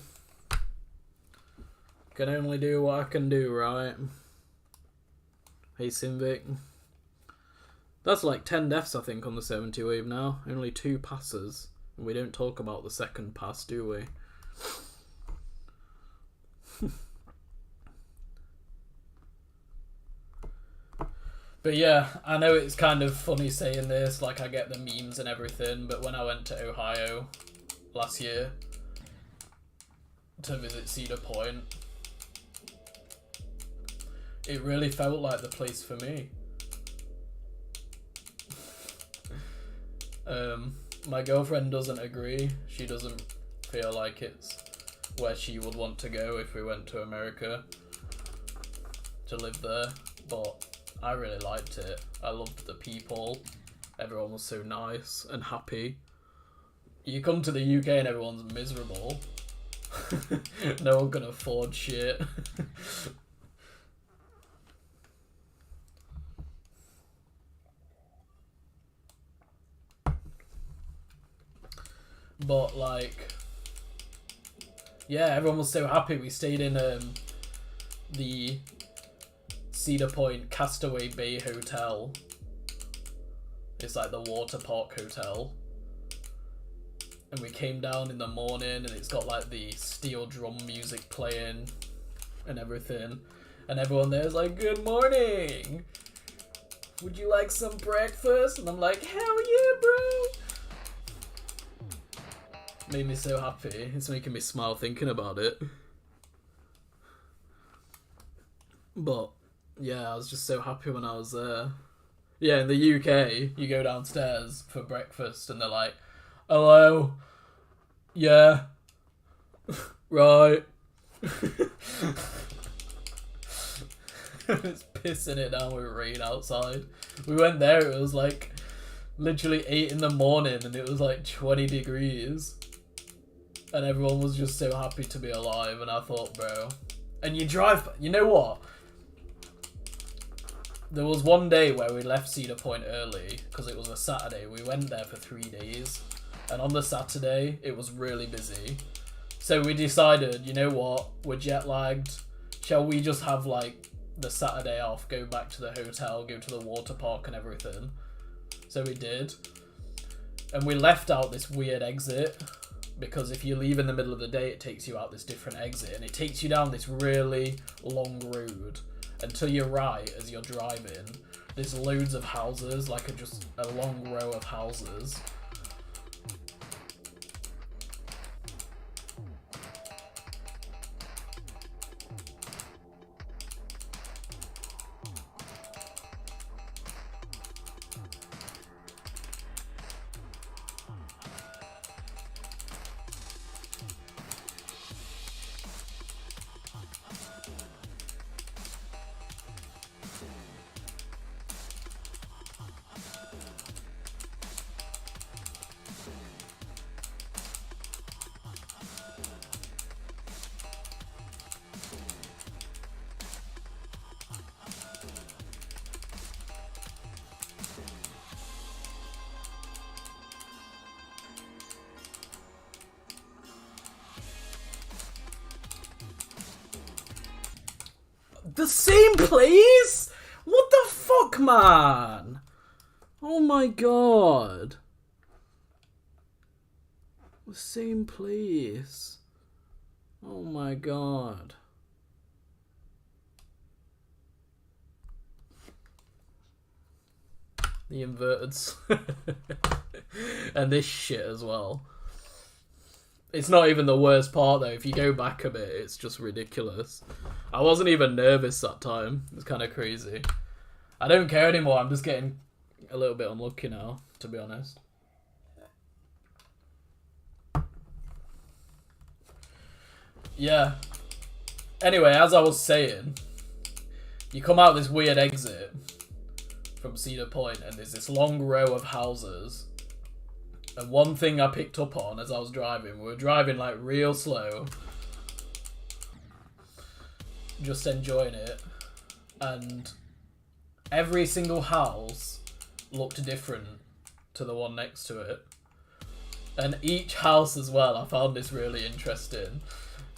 Can only do what I can do, right? Hey, Simvic. That's like 10 deaths, I think, on the 70 wave now. Only 2 passes. And we don't talk about the second pass, do we? But yeah, I know it's kind of funny saying this, like I get the memes and everything, but when I went to Ohio last year to visit Cedar Point, it really felt like the place for me. My girlfriend doesn't agree. She doesn't feel like it's where she would want to go if we went to America to live there, but I really liked it. I loved the people. Everyone was so nice and happy. You come to the UK and everyone's miserable. No one can afford shit. But like, yeah, everyone was so happy. We stayed in the Cedar Point Castaway Bay Hotel. It's like the water park hotel. And we came down in the morning and it's got like the steel drum music playing and everything. And everyone there is like, good morning! Would you like some breakfast? And I'm like, hell yeah, bro! Made me so happy. It's making me smile thinking about it. But yeah, I was just so happy when I was there. Yeah, in the UK, you go downstairs for breakfast and they're like, hello? Yeah. Right. It's pissing it down with rain outside. We went there, it was like literally 8 in the morning and it was like 20 degrees. And everyone was just so happy to be alive, and I thought, bro. And you drive, you know what? There was one day where we left Cedar Point early, because it was a Saturday. We went there for 3 days, and on the Saturday, it was really busy. So we decided, you know what? We're jet lagged. Shall we just have, like, the Saturday off, go back to the hotel, go to the water park and everything? So we did. And we left out this weird exit, because if you leave in the middle of the day, it takes you out this different exit, and it takes you down this really long road. And to your right, as you're driving, there's loads of houses, like just a long row of houses. The same place? What the fuck, man? Oh my god. The same place. Oh my god. The inverted and this shit as well. It's not even the worst part though. If you go back a bit, it's just ridiculous. I wasn't even nervous that time. It's kind of crazy. I don't care anymore. I'm just getting a little bit unlucky now, to be honest. Yeah. Anyway, as I was saying, you come out this weird exit from Cedar Point and there's this long row of houses. And one thing I picked up on as I was driving, we were driving like real slow, just enjoying it, and every single house looked different to the one next to it. And each house as well, I found this really interesting.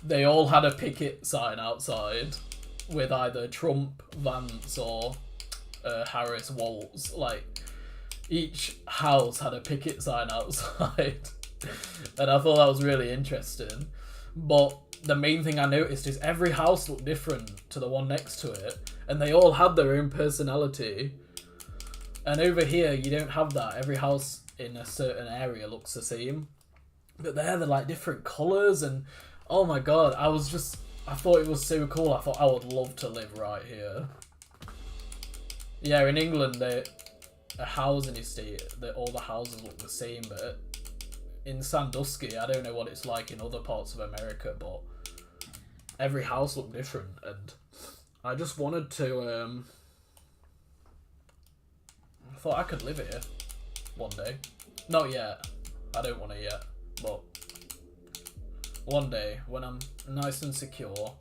They all had a picket sign outside with either Trump, Vance, or Harris, Waltz. Like, each house had a picket sign outside. And I thought that was really interesting. But the main thing I noticed is every house looked different to the one next to it. And they all had their own personality. And over here, you don't have that. Every house in a certain area looks the same. But there, they're like different colours. And oh my god, I thought it was so cool. I thought I would love to live right here. Yeah, in England, a housing estate, all the houses look the same, but in Sandusky, I don't know what it's like in other parts of America, but every house looked different, and I just wanted to, I thought I could live here one day. Not yet. I don't want to yet. But one day, when I'm nice and secure,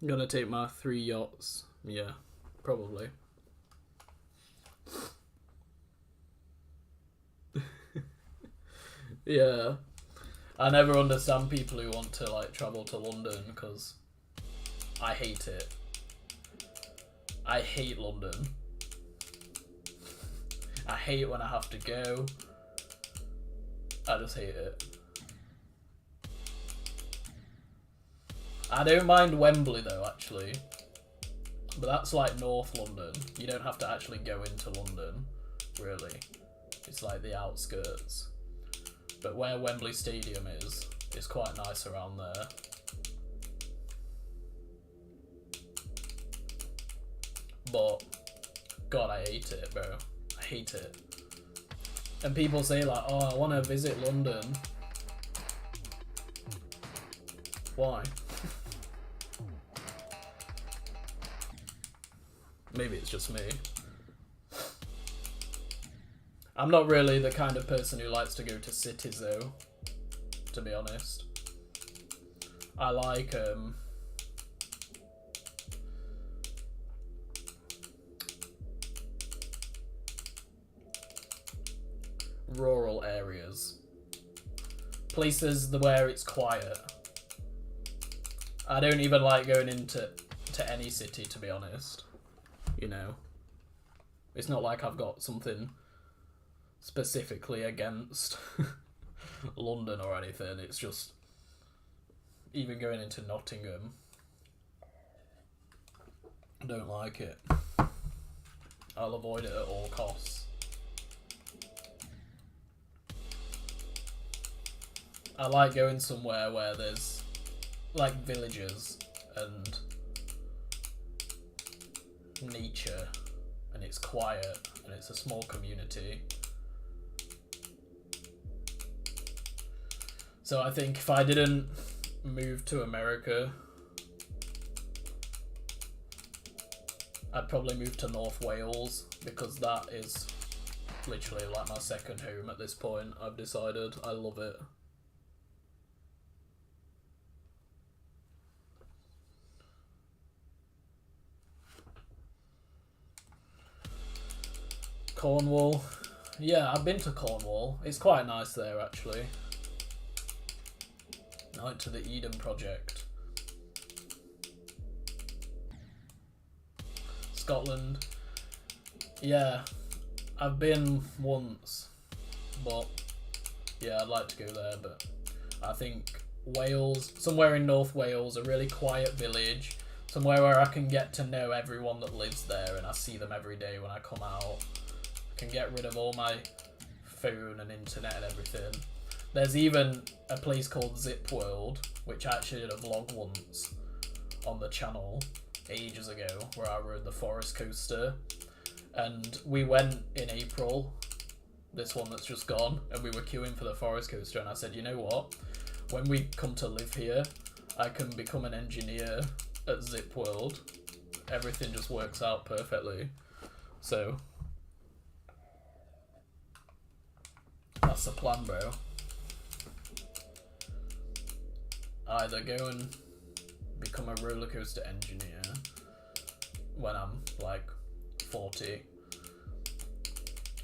I'm gonna take my 3 yachts. Yeah, probably. Yeah. I never understand people who want to like travel to London because I hate it. I hate London. I hate when I have to go. I just hate it. I don't mind Wembley though, actually. But that's like North London. You don't have to actually go into London, really. It's like the outskirts. But where Wembley Stadium is, it's quite nice around there. But, God, I hate it, bro. I hate it. And people say like, oh, I want to visit London. Why? Maybe it's just me. I'm not really the kind of person who likes to go to cities though, to be honest. I like rural areas. Places where it's quiet. I don't even like going into any city, to be honest. You know, it's not like I've got something specifically against London or anything. It's just even going into Nottingham, I don't like it. I'll avoid it at all costs. I like going somewhere where there's like villages and nature and it's quiet and it's a small community. So I think if I didn't move to America, I'd probably move to North Wales because that is literally like my second home at this point. I've decided I love it. Cornwall. Yeah, I've been to Cornwall. It's quite nice there, actually. I went to the Eden Project. Scotland. Yeah, I've been once. But, yeah, I'd like to go there. But I think Wales, somewhere in North Wales, a really quiet village. Somewhere where I can get to know everyone that lives there and I see them every day when I come out. Can get rid of all my phone and internet and everything. There's even a place called Zip World, which I actually did a vlog once on the channel ages ago, where I rode the Forest Coaster. And we went in April, this one that's just gone, and we were queuing for the Forest Coaster, and I said, you know what? When we come to live here, I can become an engineer at Zip World. Everything just works out perfectly. So that's the plan, bro. Either go and become a roller coaster engineer when I'm like 40,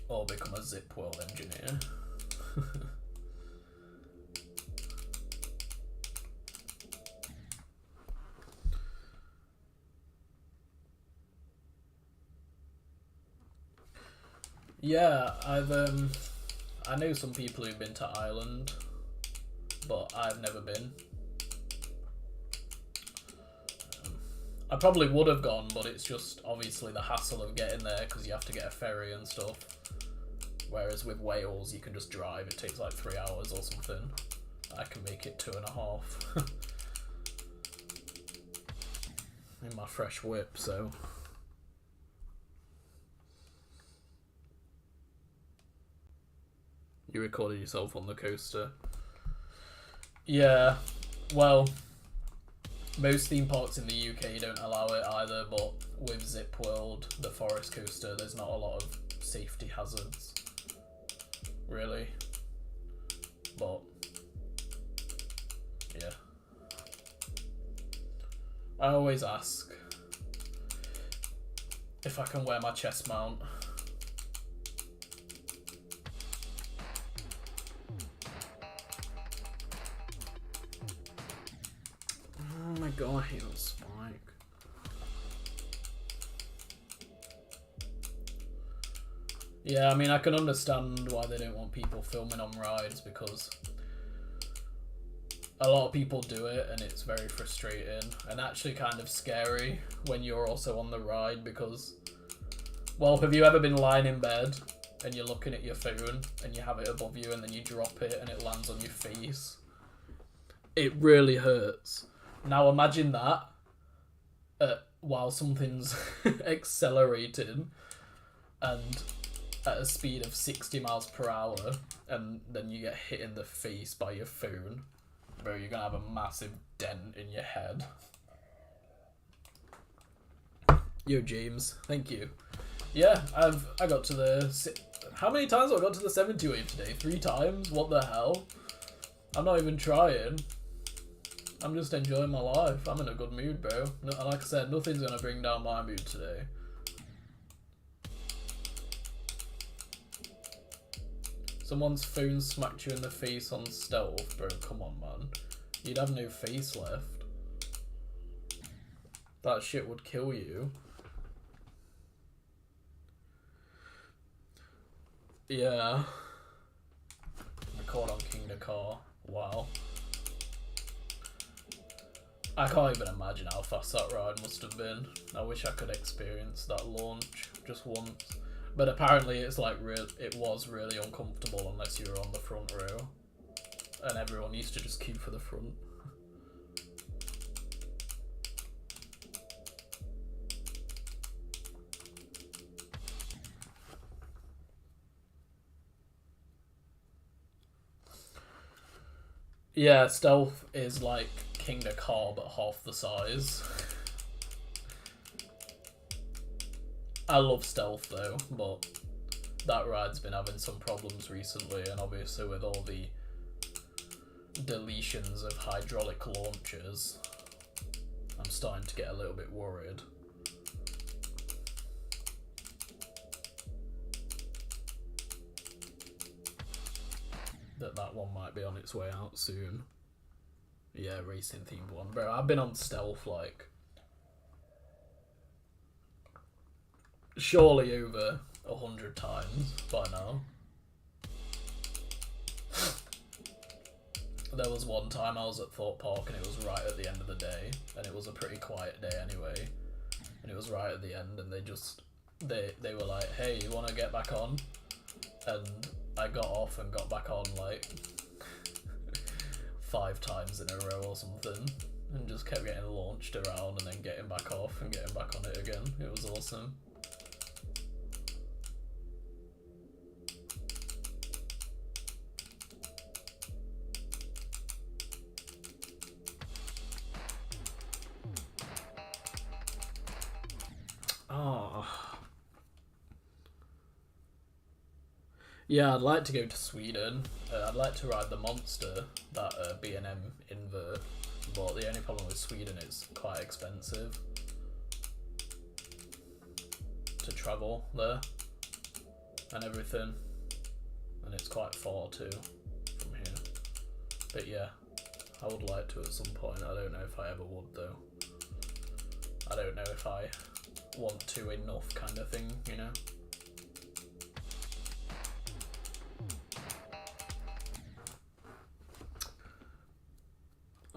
or become a Zip World engineer. Yeah, I know some people who've been to Ireland, but I've never been. I probably would have gone, but it's just obviously the hassle of getting there because you have to get a ferry and stuff. Whereas with Wales, you can just drive. It takes like 3 hours or something. I can make it 2.5 in my fresh whip, so. You recorded yourself on the coaster. Yeah, well, most theme parks in the UK don't allow it either, but with Zip World, the forest coaster, there's not a lot of safety hazards, really. But, yeah. I always ask if I can wear my chest mount. Oh my god, I hate that spike. Yeah, I mean, I can understand why they don't want people filming on rides, because a lot of people do it and it's very frustrating and actually kind of scary when you're also on the ride, because, well, have you ever been lying in bed and you're looking at your phone and you have it above you and then you drop it and it lands on your face? It really hurts. Now imagine that while something's accelerating and at a speed of 60 miles per hour, and then you get hit in the face by your phone. Bro, you're gonna have a massive dent in your head. Yo, James, thank you. Yeah, I got to the... How many times have I got to the 70 wave today? 3 times? What the hell? I'm not even trying. I'm just enjoying my life. I'm in a good mood, bro. Like I said, nothing's gonna bring down my mood today. Someone's phone smacked you in the face on stealth, bro. Come on, man. You'd have no face left. That shit would kill you. Yeah. Record on King Dakar. Wow. I can't even imagine how fast that ride must have been. I wish I could experience that launch just once. But apparently it's like it was really uncomfortable unless you were on the front row. And everyone used to just queue for the front. Yeah, stealth is like King Dakar but half the size. I love stealth though, but that ride's been having some problems recently, and obviously with all the deletions of hydraulic launches, I'm starting to get a little bit worried. That one might be on its way out soon. Yeah, racing themed one. Bro, I've been on stealth like surely over 100 times by now. There was one time I was at Thorpe Park and it was right at the end of the day, and it was a pretty quiet day anyway, and it was right at the end, and they were like, hey, you want to get back on? And I got off and got back on like 5 times in a row or something, and just kept getting launched around and then getting back off and getting back on it again. It was awesome. Oh. Yeah, I'd like to go to Sweden. I'd like to ride the Monster, that B&M invert, but the only problem with Sweden is quite expensive to travel there and everything, and it's quite far too from here. But yeah, I would like to at some point. I don't know if I ever would though. I don't know if I want to enough kind of thing, you know?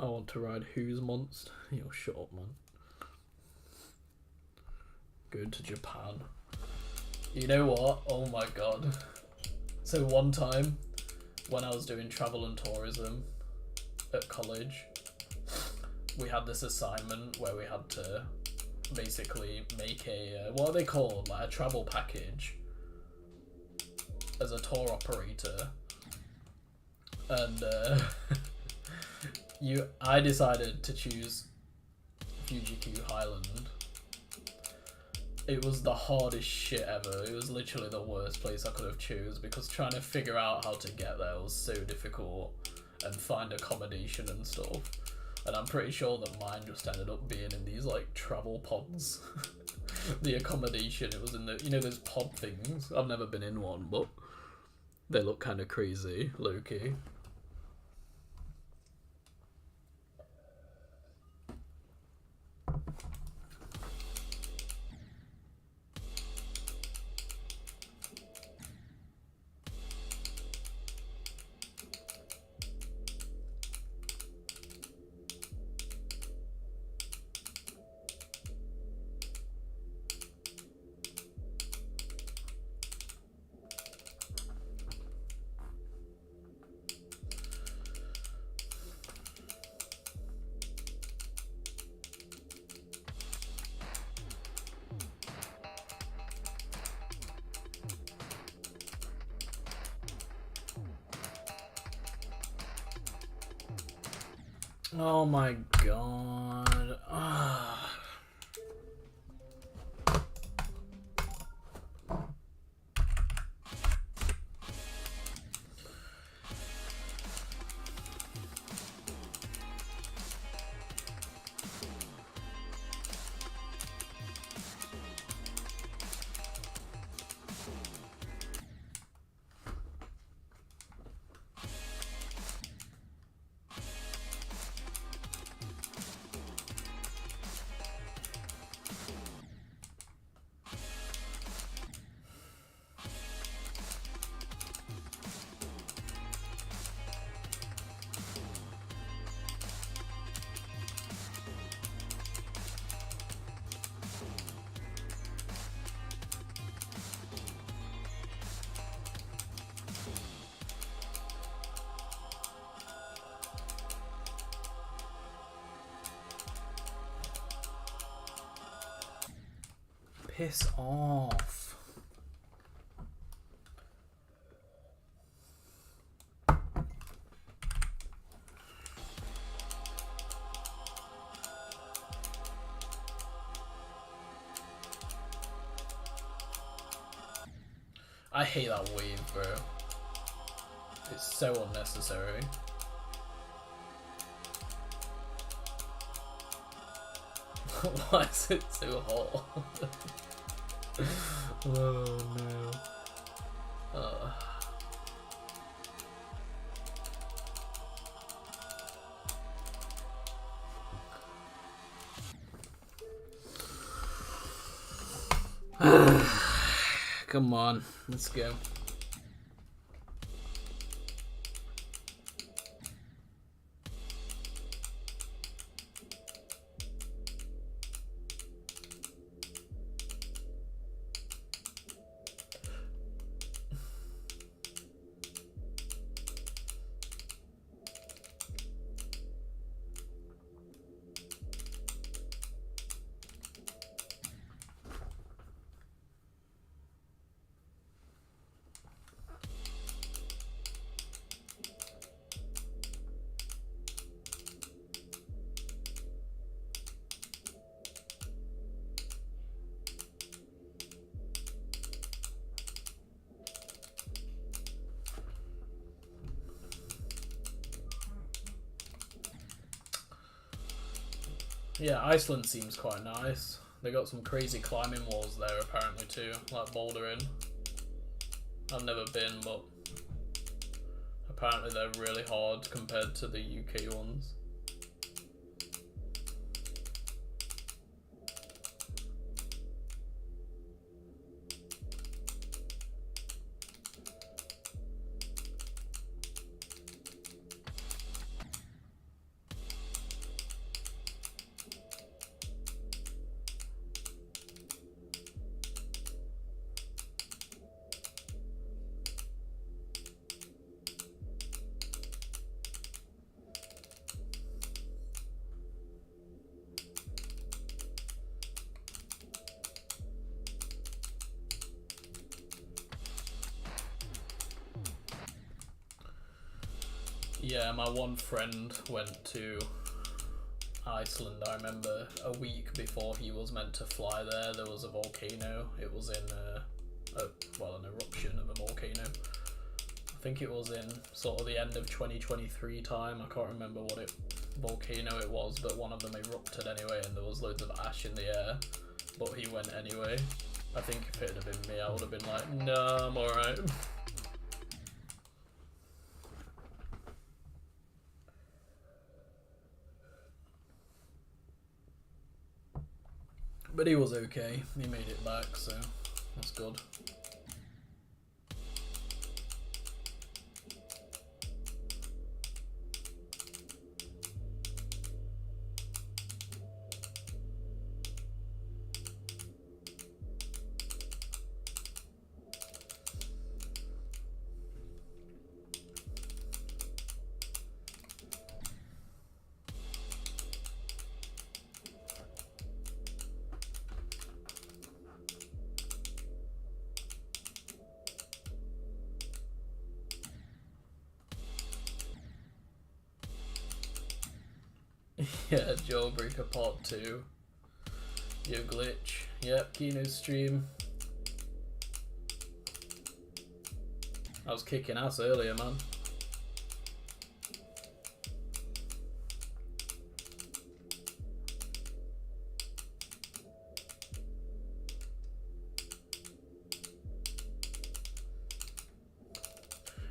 I want to ride Who's Monster. You'll shut up, man. Going to Japan. You know what? Oh my god. So one time, when I was doing travel and tourism at college, we had this assignment where we had to basically make a, what are they called? Like a travel package as a tour operator. And I decided to choose Fuji-Q Highland. It was the hardest shit ever. It was literally the worst place I could have choose because trying to figure out how to get there was so difficult and find accommodation and stuff. And I'm pretty sure that mine just ended up being in these like travel pods. The accommodation, it was in the, you know, those pod things. I've never been in one, but they look kind of crazy, low-key. Oh my god. Piss off. I hate that wave, bro. It's so unnecessary. Why is it so hot? Oh no. Come on, let's go. Yeah, Iceland seems quite nice. They got some crazy climbing walls there apparently too, like bouldering. I've never been, but apparently they're really hard compared to the UK ones. Yeah, my one friend went to Iceland. I remember a week before he was meant to fly there was a volcano. It was in an eruption of a volcano. I think it was in sort of the end of 2023 time. I can't remember what volcano it was, but one of them erupted anyway, and there was loads of ash in the air. But he went anyway. I think if it had been me, I would have been like, nah, I'm alright. But he was okay. He made it back, so that's good. Yeah, Jawbreaker Part 2. Yo glitch. Yep, KENOS stream. I was kicking ass earlier, man.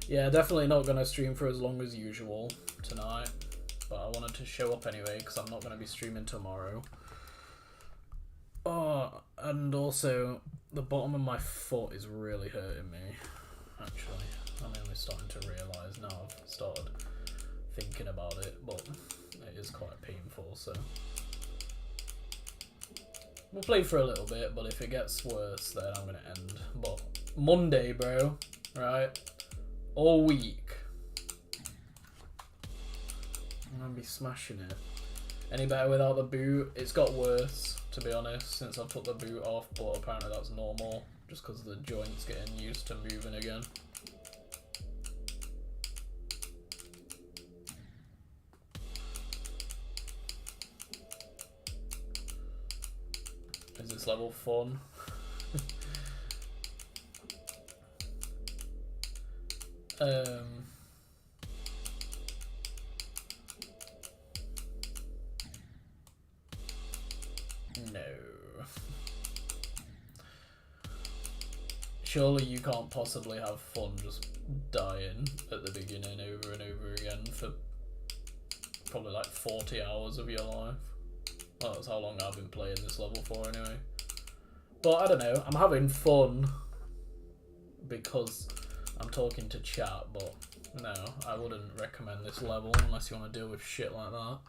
Yeah, definitely not gonna stream for as long as usual tonight. But I wanted to show up anyway, because I'm not going to be streaming tomorrow. Oh, and also, the bottom of my foot is really hurting me, actually. I'm only starting to realise now I've started thinking about it, but it is quite painful, so... We'll play for a little bit, but if it gets worse, then I'm going to end. But Monday, bro, right? All week. I'm gonna be smashing it. Any better without the boot? It's got worse, to be honest, since I took the boot off, but apparently that's normal, just because the joint's getting used to moving again. Is this level fun? No. Surely you can't possibly have fun just dying at the beginning over and over again for probably like 40 hours of your life. Well, that's how long I've been playing this level for anyway. But I don't know, I'm having fun because I'm talking to chat, but no, I wouldn't recommend this level unless you want to deal with shit like that.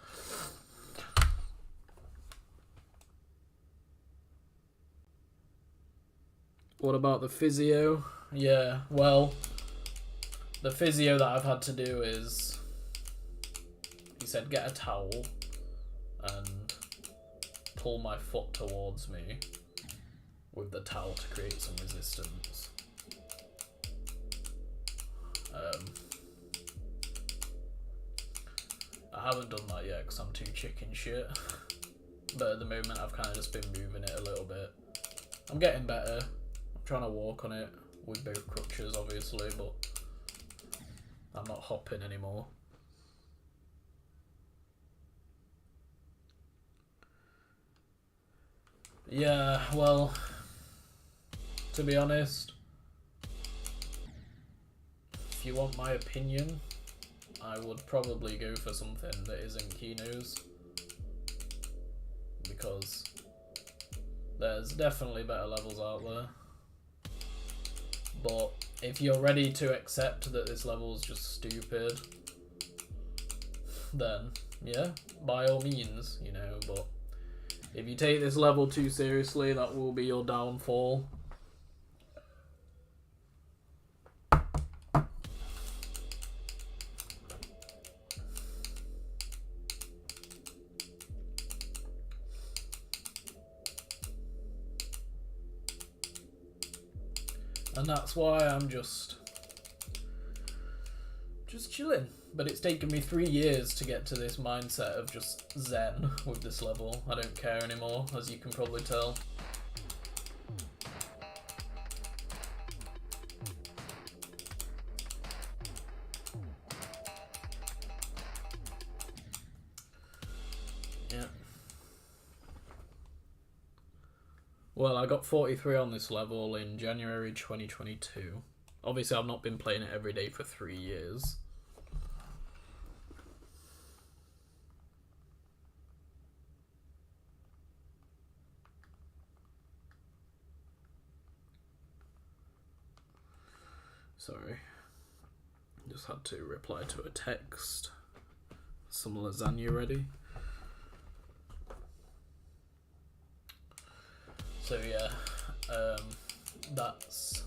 What about the physio? Yeah, well, the physio that I've had to do is, he said get a towel and pull my foot towards me with the towel to create some resistance. I haven't done that yet because I'm too chicken shit, but at the moment I've kind of just been moving it a little bit. I'm getting better. I'm trying to walk on it with both crutches obviously, but I'm not hopping anymore. Yeah, well, to be honest, if you want my opinion, I would probably go for something that isn't KENOS, because there's definitely better levels out there. But if you're ready to accept that this level is just stupid, then yeah, by all means, you know, but if you take this level too seriously, that will be your downfall. And that's why I'm just chilling. But it's taken me 3 years to get to this mindset of just zen with this level. I don't care anymore, as you can probably tell. Yeah. Well, I got 43 on this level in January 2022. Obviously, I've not been playing it every day for 3 years. Sorry. Just had to reply to a text. Some lasagna ready. So yeah, that's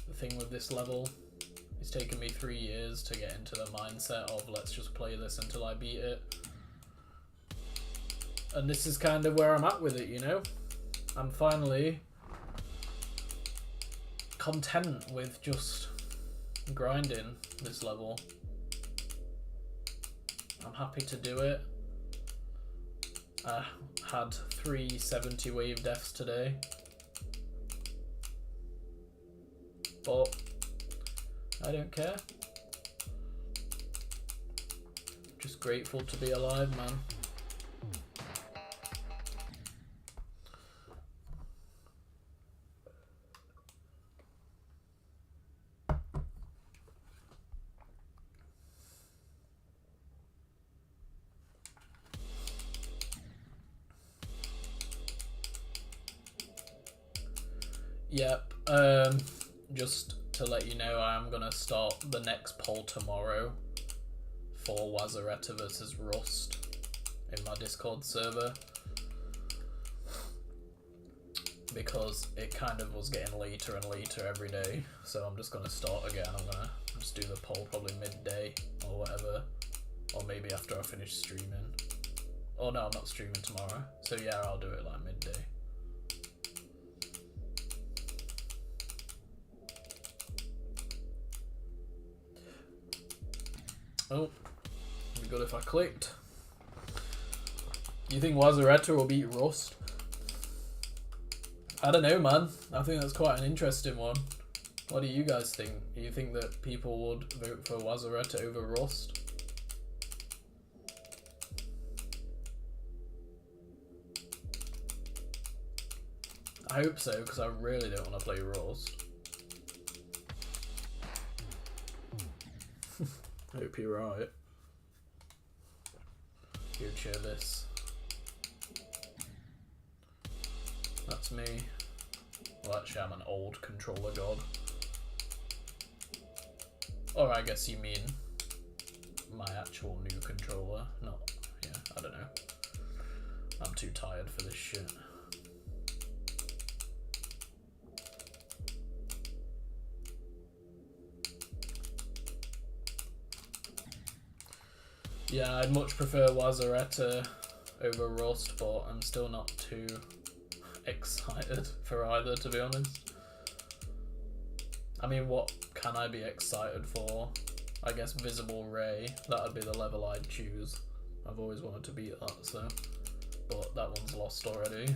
the thing with this level. It's taken me 3 years to get into the mindset of let's just play this until I beat it. And this is kind of where I'm at with it, you know? I'm finally content with just grinding this level. I'm happy to do it. I had 3 70 wave deaths today, but I don't care. Just grateful to be alive, man. Yep, just to let you know, I am going to start the next poll tomorrow for Wazaretta versus Rust in my Discord server, because it kind of was getting later and later every day, so I'm just going to start again. I'm going to just do the poll probably midday or whatever, or maybe after I finish streaming. Oh no, I'm not streaming tomorrow, so yeah, I'll do it like midday. Oh, it'd be good if I clicked. You think Wazaretta will beat Rust? I don't know, man. I think that's quite an interesting one. What do you guys think? Do you think that people would vote for Wazaretta over Rust? I hope so, because I really don't want to play Rust. Hope you're right. Here, cheer this. That's me. Well, actually, I'm an old controller god. Or I guess you mean my actual new controller. Not, yeah, I don't know. I'm too tired for this shit. Yeah, I'd much prefer Wazaretta over Rust, but I'm still not too excited for either, to be honest. I mean, what can I be excited for? I guess Visible Ray, that would be the level I'd choose. I've always wanted to beat that, so. But that one's lost already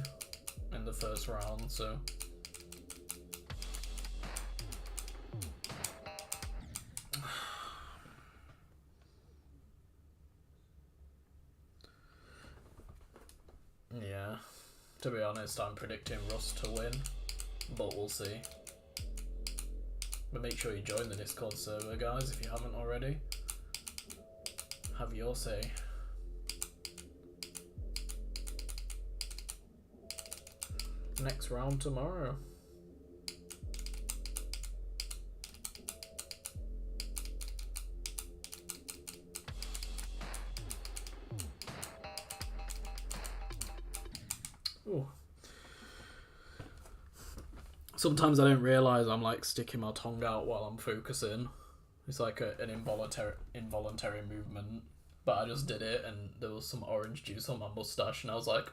in the first round, so. Yeah, to be honest, I'm predicting Rust to win, but we'll see. But make sure you join the Discord server, guys, if you haven't already. Have your say. Next round tomorrow. Ooh. Sometimes I don't realise I'm like sticking my tongue out while I'm focusing. It's like an involuntary movement. But I just did it and there was some orange juice on my moustache and I was like,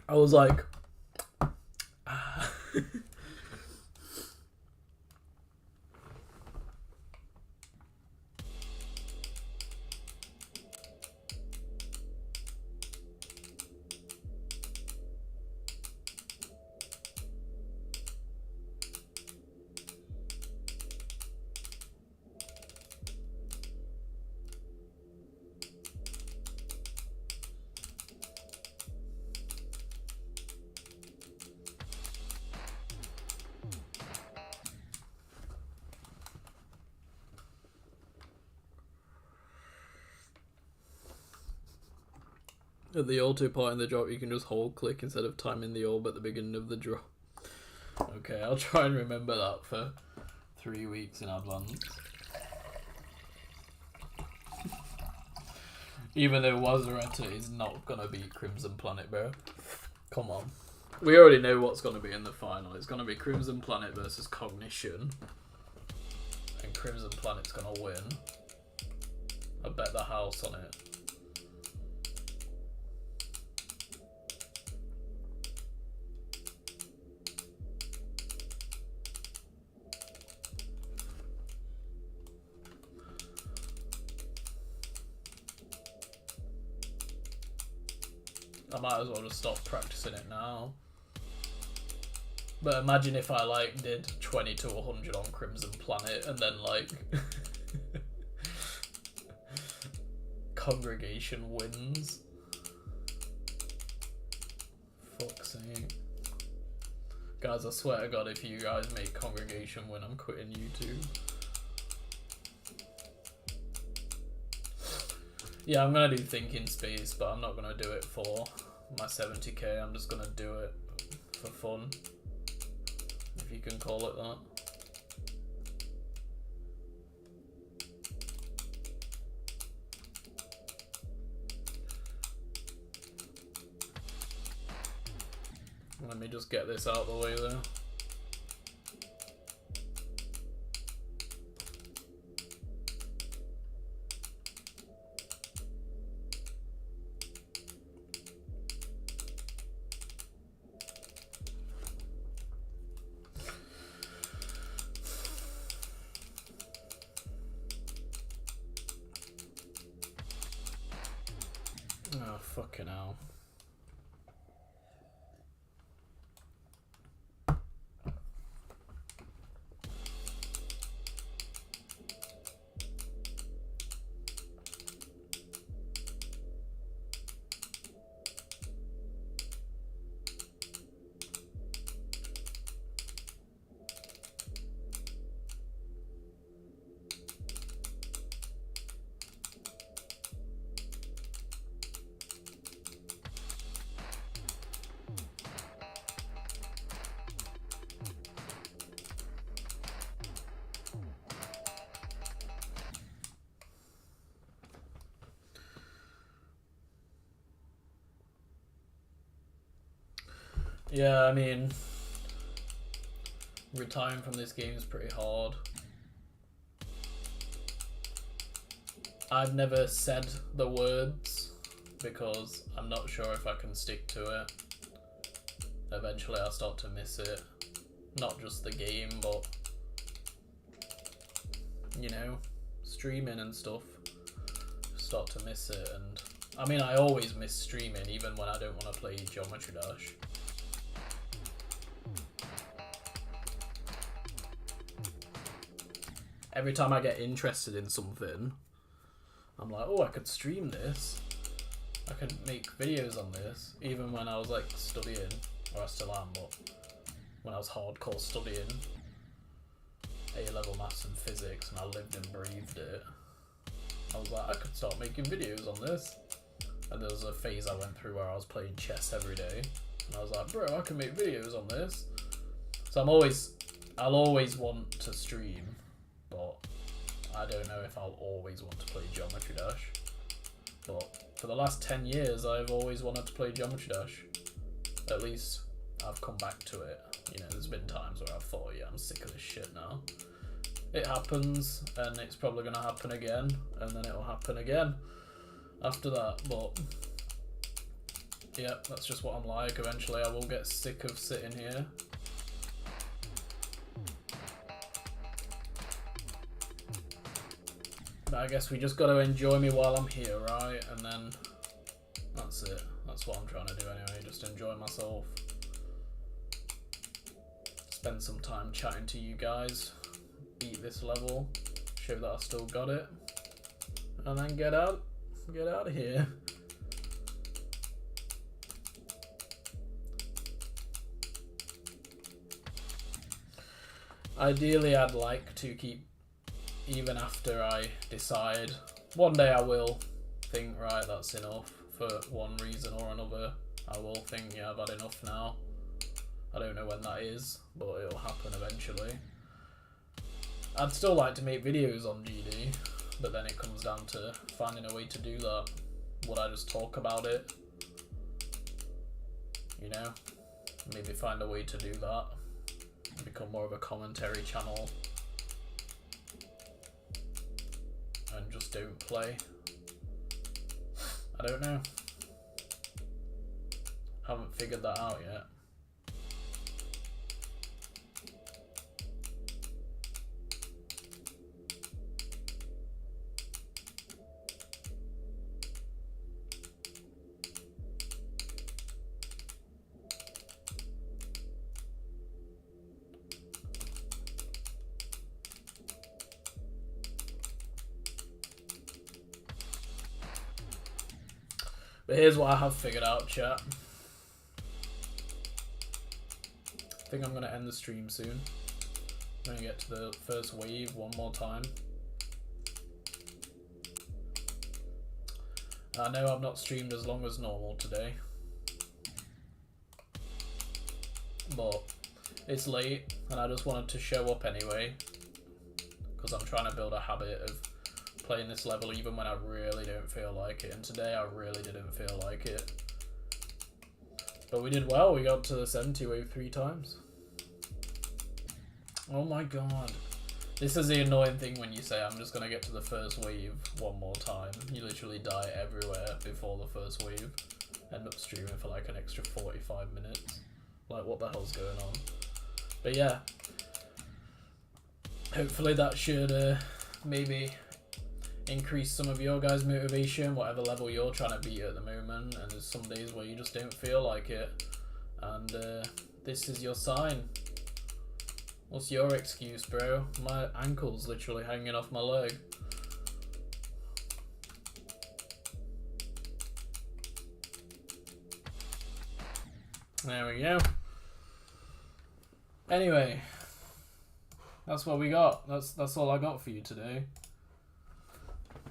I was like, ah. At the auto part in the drop, you can just hold click instead of timing the orb at the beginning of the drop. Okay, I'll try and remember that for 3 weeks in advance. Even though Wazaretta is not gonna beat Crimson Planet, bro. Come on. We already know what's gonna be in the final. It's gonna be Crimson Planet versus Cognition. And Crimson Planet's gonna win. I bet the house on it. I might as well just stop practicing it now. But imagine if I like did 20 to 100 on Crimson Planet and then like Congregation wins. Fuck's sake. Guys, I swear to God, if you guys make Congregation win, I'm quitting YouTube. Yeah, I'm gonna do Thinking Space, but I'm not gonna do it for my 70k. I'm just gonna do it for fun, if you can call it that. Let me just get this out of the way though. Oh, fucking hell. Yeah, I mean, retiring from this game is pretty hard. I've never said the words because I'm not sure if I can stick to it. Eventually I'll start to miss it. Not just the game, but, you know, streaming and stuff. Start to miss it. And I mean, I always miss streaming, even when I don't want to play Geometry Dash. Every time I get interested in something, I'm like, oh, I could stream this. I could make videos on this. Even when I was like studying, or I still am, but when I was hardcore studying A-level maths and physics and I lived and breathed it, I was like, I could start making videos on this. And there was a phase I went through where I was playing chess every day. And I was like, bro, I can make videos on this. So I'll always want to stream. But I don't know if I'll always want to play Geometry Dash. But for the last 10 years, I've always wanted to play Geometry Dash. At least I've come back to it. You know, there's been times where I've thought, yeah, I'm sick of this shit now. It happens, and it's probably going to happen again, and then it'll happen again after that. But yeah, that's just what I'm like. Eventually I will get sick of sitting here. I guess we just got to enjoy me while I'm here, right? And then that's it. That's what I'm trying to do anyway. Just enjoy myself. Spend some time chatting to you guys. Beat this level. Show that I still got it. And then get out of here. Ideally, I'd like to keep, even after I decide, one day I will think, right, that's enough for one reason or another, I will think, yeah, I've had enough now. I don't know when that is, but it'll happen eventually. I'd still like to make videos on GD, but then it comes down to finding a way to do that. Would I just talk about it? You know? Maybe find a way to do that. Become more of a commentary channel. And just don't play. I don't know. Haven't figured that out yet. But here's what I have figured out, chat. I think I'm going to end the stream soon. I'm going to get to the first wave one more time. I know I've not streamed as long as normal today. But it's late and I just wanted to show up anyway. Because I'm trying to build a habit of playing this level even when I really don't feel like it, and today I really didn't feel like it. But we did well, we got to the 70 wave 3 times. Oh my god. This is the annoying thing when you say I'm just gonna get to the first wave one more time. You literally die everywhere before the first wave. End up streaming for like an extra 45 minutes. Like what the hell's going on? But yeah. Hopefully that should maybe increase some of your guys' motivation, whatever level you're trying to beat at the moment, and there's some days where you just don't feel like it, and this is your sign. What's your excuse, bro? My ankle's literally hanging off my leg. There we go. Anyway, that's what we got. That's all I got for you today.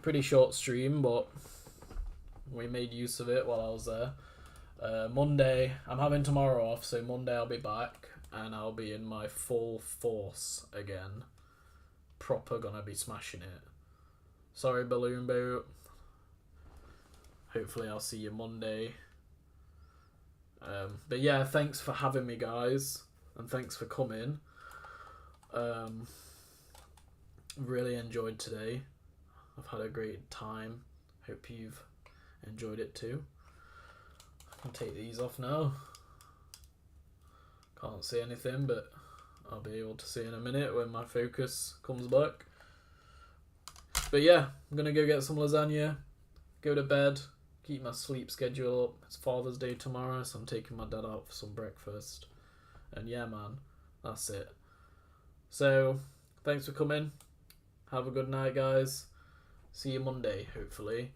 Pretty short stream, but we made use of it while I was there. Monday, I'm having tomorrow off, so Monday I'll be back and I'll be in my full force again. Proper gonna be smashing it. Sorry, Balloon Boat. Hopefully I'll see you Monday. But yeah, thanks for having me, guys, and thanks for coming. Really enjoyed today. I've had a great time. Hope you've enjoyed it too. I can take these off now. Can't see anything, but I'll be able to see in a minute when my focus comes back. But yeah, I'm gonna go get some lasagna, go to bed, keep my sleep schedule up. It's Father's Day tomorrow, so I'm taking my dad out for some breakfast. And yeah, man, that's it. So, thanks for coming. Have a good night, guys. See you Monday, hopefully.